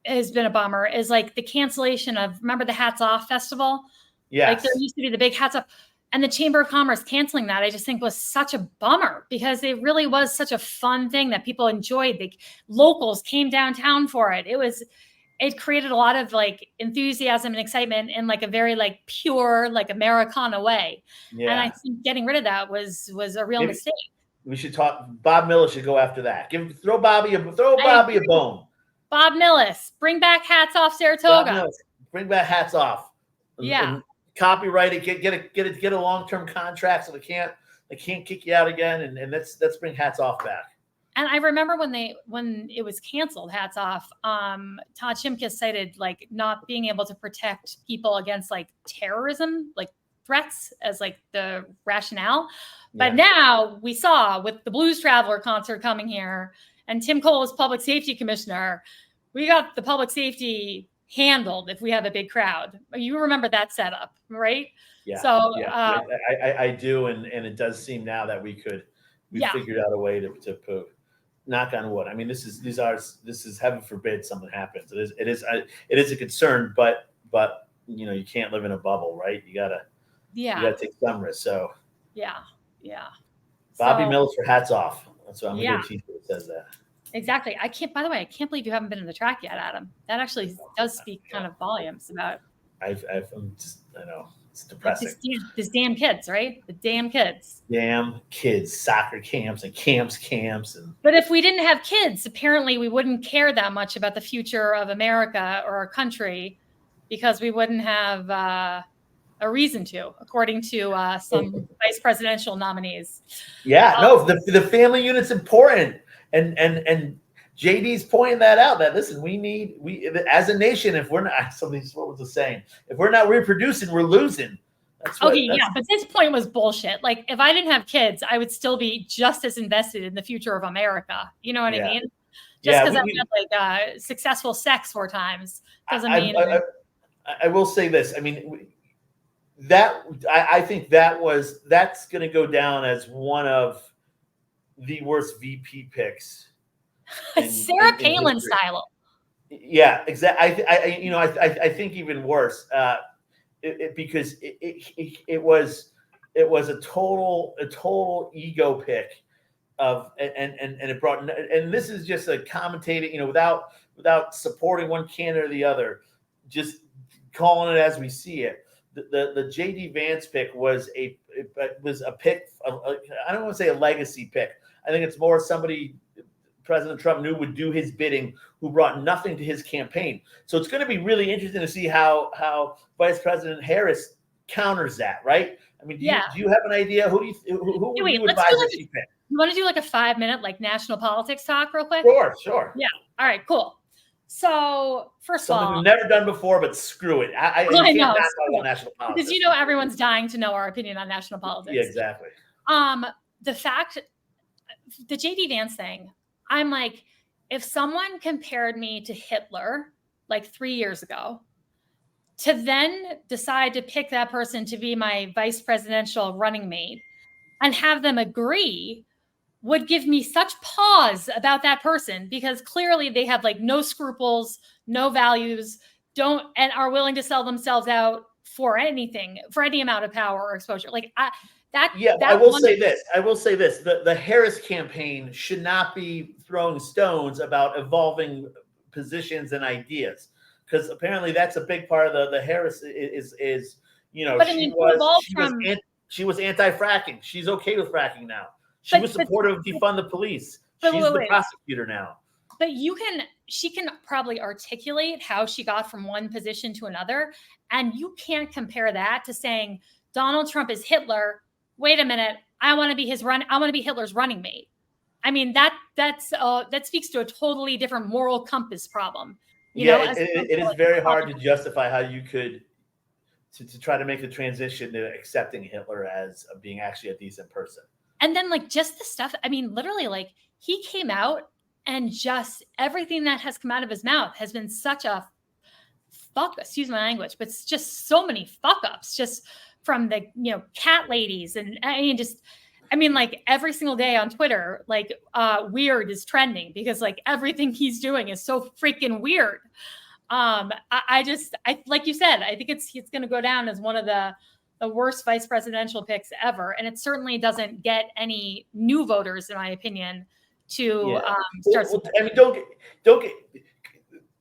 has been a bummer is like the cancellation of, remember the Hats Off Festival? Yeah. Like there used to be the big Hats Off, and the Chamber of Commerce canceling that, I just think was such a bummer because it really was such a fun thing that people enjoyed. The locals came downtown for it. It created a lot of like enthusiasm and excitement in like a very like pure, like Americana way. Yeah. And I think getting rid of that was a real mistake. We should talk. Bob Miller should go after that. Throw Bobby a bone. Bob Millis, bring back Hats Off Saratoga. Bring back Hats Off. And copyright it. Get a long-term contract so they can't kick you out again. And let's bring Hats Off back. And I remember when it was canceled, Hats Off. Todd Shimkus cited like not being able to protect people against like terrorism, like threats as like the rationale. But now we saw with the Blues Traveler concert coming here and Tim Cole as public safety commissioner, we got the public safety handled if we have a big crowd. You remember that setup, right? Yeah. So I do. And it does seem now that we figured out a way to put, knock on wood. I mean, this is heaven forbid something happens. It is a concern, but you can't live in a bubble, right? You gotta take some risks. So yeah. Bobby Mills for Hats Off. That's what I'm going to teach you. It says that. Exactly. I can't believe you haven't been in the track yet, Adam. That actually does speak kind of volumes about. I know it's depressing. These damn kids, right? The damn kids. Damn kids, soccer camps and camps. But if we didn't have kids, apparently we wouldn't care that much about the future of America or our country because we wouldn't have a reason to, according to some vice presidential nominees. Yeah, the family unit's important. And JD's pointing that out, that listen, we as a nation, if we're not, what was the saying? If we're not reproducing, we're losing. But this point was bullshit. Like if I didn't have kids, I would still be just as invested in the future of America. You know what I mean? Just because I've had like successful sex 4 times doesn't mean. I will say this. I mean, I think that's going to go down as one of the worst VP picks. Sarah Palin style. Yeah, exactly. I think even worse because it was a total ego pick of and it brought, and this is just a commentating, without supporting one candidate or the other, just calling it as we see it. The JD Vance pick was a pick. I don't want to say a legacy pick. I think it's more somebody President Trump knew would do his bidding, who brought nothing to his campaign. So it's going to be really interesting to see how Vice President Harris counters that. Right? I mean, do you have an idea who would you advise that she pick? You want to do like a 5-minute like national politics talk real quick? Sure. Yeah. All right. Cool. So first of all, something we've never done before, but screw it. I know national politics because everyone's dying to know our opinion on national politics. Yeah, exactly. The JD Vance thing, I'm like, if someone compared me to Hitler like 3 years ago, to then decide to pick that person to be my vice presidential running mate and have them agree would give me such pause about that person, because clearly they have like no scruples, no values, and are willing to sell themselves out for anything, for any amount of power or exposure. Like I will say this. The Harris campaign should not be throwing stones about evolving positions and ideas, because apparently that's a big part of the Harris is But she was anti-fracking. She's okay with fracking now. She was supportive of defund the police. She's the prosecutor now. But she can probably articulate how she got from one position to another, and you can't compare that to saying Donald Trump is Hitler. Wait a minute, I want to be Hitler's running mate. I mean, that speaks to a totally different moral compass problem. It is very hard to justify how you could to try to make the transition to accepting Hitler as being actually a decent person. And then just the stuff, I mean, literally he came out and just everything that has come out of his mouth has been such a excuse my language, but it's just so many fuck ups, just from the, cat ladies. And every single day on Twitter, weird is trending because everything he's doing is so freaking weird. I like you said, I think it's going to go down as one of the worst vice presidential picks ever. And it certainly doesn't get any new voters, in my opinion, to start. Don't get.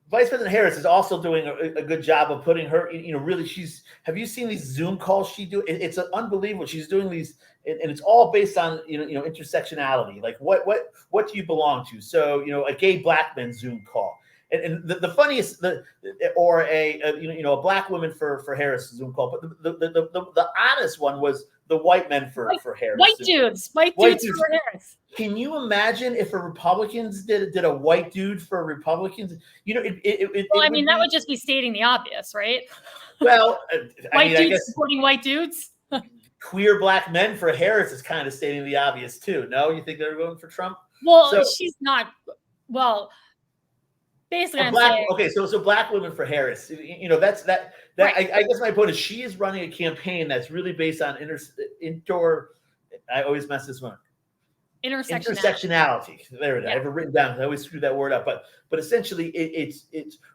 Vice President Harris is also doing a good job of putting her, really, have you seen these Zoom calls she do? It's unbelievable. She's doing these, and it's all based on, intersectionality. Like what do you belong to? So, a gay black man Zoom call. And the funniest, or a black woman for Harris Zoom call. But the honest one was the white men for Harris. White dudes for Harris. Can you imagine if a Republicans did a white dude for Republicans? That would just be stating the obvious, right? Well, I guess supporting white dudes. Queer black men for Harris is kind of stating the obvious too. No, you think they're going for Trump? Well, she's not. Well, basically, so black women for Harris. That's that. Right. I guess my point is she is running a campaign that's really based on I always mess this one. Intersectionality. There it is. Yeah. I have it written down. I always screw that word up. But essentially, it's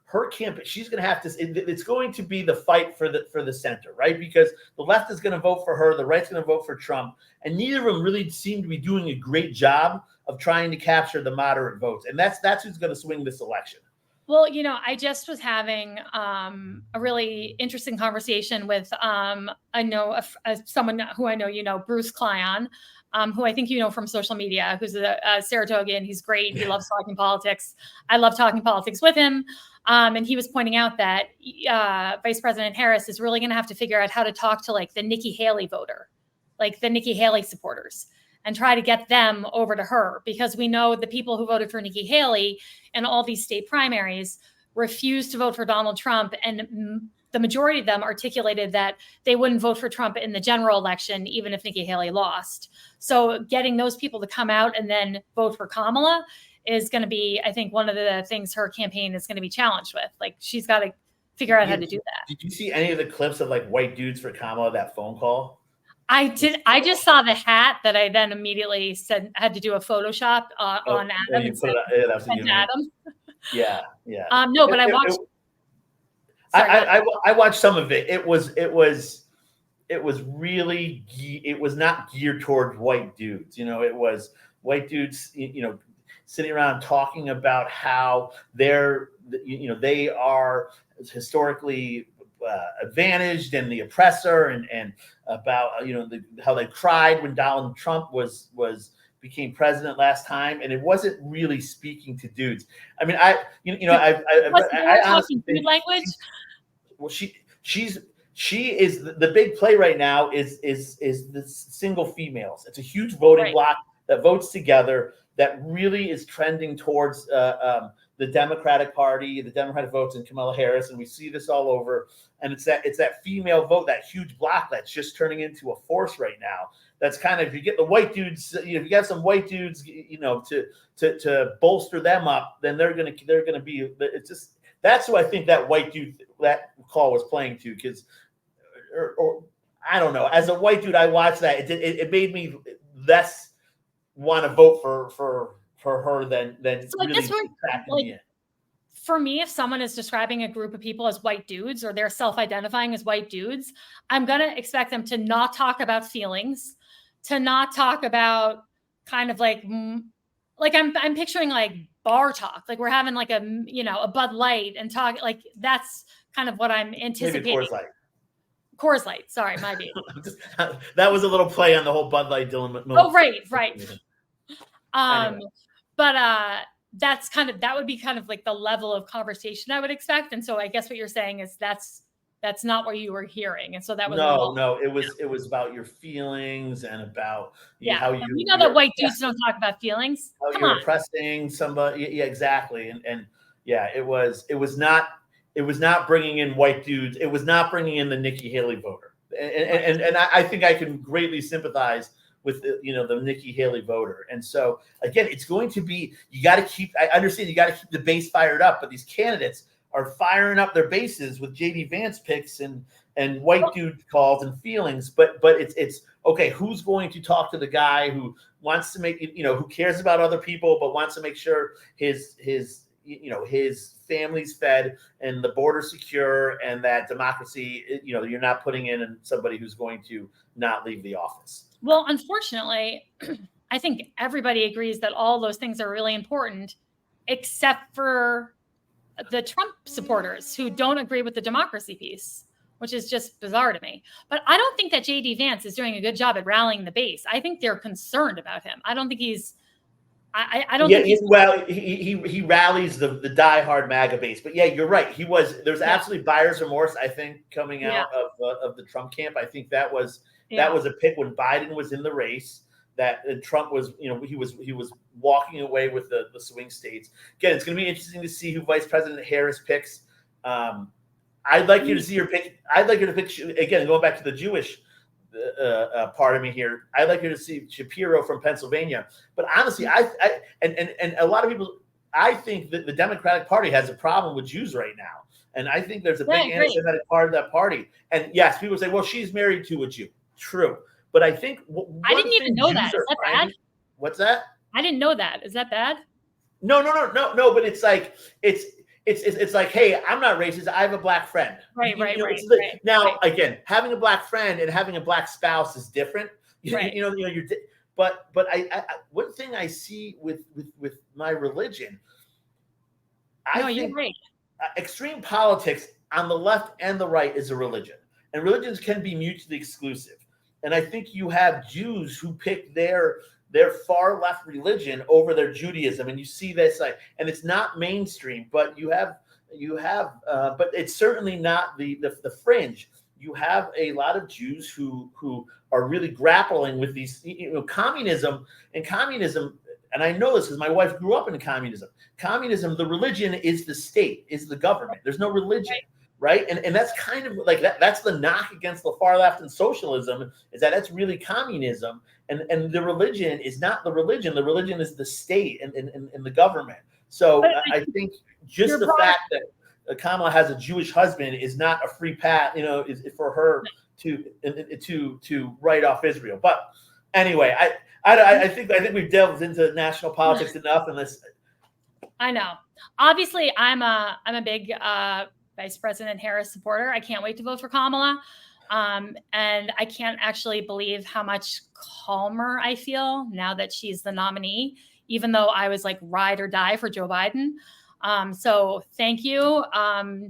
her campaign. She's going to have to. It's going to be the fight for the center, right? Because the left is going to vote for her, the right's going to vote for Trump, and neither of them really seem to be doing a great job of trying to capture the moderate votes, and that's who's going to swing this election. Well, I just was having a really interesting conversation with someone who I know, Bruce Klyon, who I think from social media, who's a Saratogan. He's great. He loves talking politics. I love talking politics with him. And he was pointing out that Vice President Harris is really going to have to figure out how to talk to the Nikki Haley voter, the Nikki Haley supporters, and try to get them over to her, because we know the people who voted for Nikki Haley in all these state primaries refused to vote for Donald Trump. And the majority of them articulated that they wouldn't vote for Trump in the general election, even if Nikki Haley lost. So getting those people to come out and then vote for Kamala is going to be, I think, one of the things her campaign is going to be challenged with. She's got to figure out how to do that. Did you see any of the clips of white dudes for Kamala, that phone call? I did. I just saw the hat that I then immediately said I had to do a Photoshop on Adam. You put it out to Adam. Yeah. No, but I watched. I watched some of it. It was not geared towards white dudes. It was white dudes, sitting around talking about how they are historically advantaged and the oppressor, and about how they cried when Donald Trump became president last time, and it wasn't really speaking to dudes. I mean, I honestly think language. Well, she is the big play right now is the single females. It's a huge voting block that votes together that really is trending towards the Democratic Party, the Democratic votes, and Kamala Harris, and we see this all over. And it's that female vote, that huge block that's just turning into a force right now. That's kind of, if you get the white dudes, if you got some white dudes, to bolster them up, then they're gonna be. It's just, that's who I think that white dude, that call was playing to, because, or I don't know. As a white dude, I watched that. It made me less want to vote for her than so really backing me in. for me, if someone is describing a group of people as white dudes or they're self-identifying as white dudes, I'm going to expect them to not talk about feelings, to not talk about kind of like I'm picturing like bar talk, like we're having like a Bud Light and talk, like that's kind of what I'm anticipating. Maybe Coors Light. Sorry, my bad. That was a little play on the whole Bud Light Dylan. Oh, right. Anyway. But that would be kind of like the level of conversation I would expect. And so I guess what you're saying is that's not what you were hearing. And so that was no, it was about your feelings and about how you know that white dudes don't talk about feelings. How you're oppressing somebody. Yeah, exactly. And it was not bringing in white dudes. It was not bringing in the Nikki Haley voter. And I think I can greatly sympathize with the Nikki Haley voter. And so again, it's going to be, I understand you got to keep the base fired up, but these candidates are firing up their bases with JD Vance picks and white dude calls and feelings. But it's okay. Who's going to talk to the guy who wants to make, who cares about other people, but wants to make sure his family's fed and the border secure and that democracy, you're not putting in somebody who's going to not leave the office. Well, unfortunately, I think everybody agrees that all those things are really important, except for the Trump supporters who don't agree with the democracy piece, which is just bizarre to me. But I don't think that JD Vance is doing a good job at rallying the base. I think they're concerned about him. I don't think he's. I don't think he's. Well, he rallies the diehard MAGA base, but yeah, you're right. There's absolutely buyer's remorse, I think, coming out of the Trump camp. I think that was a pick when Biden was in the race. That Trump was, he was walking away with the swing states. Again, it's going to be interesting to see who Vice President Harris picks. I'd like you to see her pick. I'd like her to pick, again, going back to the Jewish part of me here. I'd like her to see Shapiro from Pennsylvania. But honestly, and a lot of people, I think that the Democratic Party has a problem with Jews right now. And I think there's a big anti-Semitic part of that party. And yes, people say, well, she's married to a Jew. True. But I think I didn't even know that. Is that bad? What's that? I didn't know that. Is that bad? No. But it's like it's like, hey, I'm not racist. I have a black friend. Right. Now, again, having a black friend and having a black spouse is different. Right. But I one thing I see with my religion, I think you're right. Extreme politics on the left and the right is a religion, and religions can be mutually exclusive. And I think you have Jews who pick their far left religion over their Judaism, and you see this and it's not mainstream, but you have, but it's certainly not the fringe. You have a lot of Jews who are really grappling with these, communism. And I know this because my wife grew up in communism. Communism, the religion is the state, is the government. There's no religion. Right. And that's kind of like that. That's the knock against the far left and socialism, is that that's really communism. And the religion is not the religion. The religion is the state and the government. So I think just the fact that Kamala has a Jewish husband is not a free path, is for her to write off Israel. But anyway, I think we've delved into national politics enough in this. I know. Obviously, I'm a big Vice President Harris supporter. I can't wait to vote for Kamala. And I can't actually believe how much calmer I feel now that she's the nominee, even though I was like ride or die for Joe Biden. So thank you,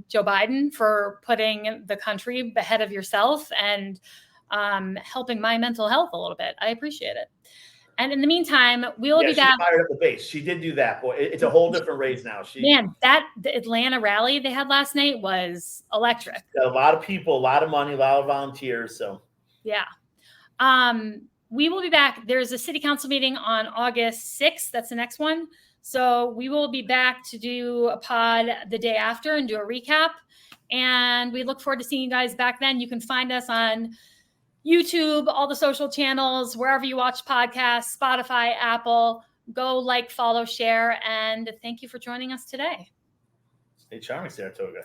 Joe Biden, for putting the country ahead of yourself and helping my mental health a little bit. I appreciate it. And in the meantime, we will be back. She fired up the base. She did do that. Boy, it's a whole different race now. The Atlanta rally they had last night was electric. A lot of people, a lot of money, a lot of volunteers. So yeah. We will be back. There's a city council meeting on August 6th. That's the next one. So we will be back to do a pod the day after and do a recap. And we look forward to seeing you guys back then. You can find us on YouTube, all the social channels, wherever you watch podcasts, Spotify, Apple. Go like, follow, share, and thank you for joining us today. Stay charming, Saratoga.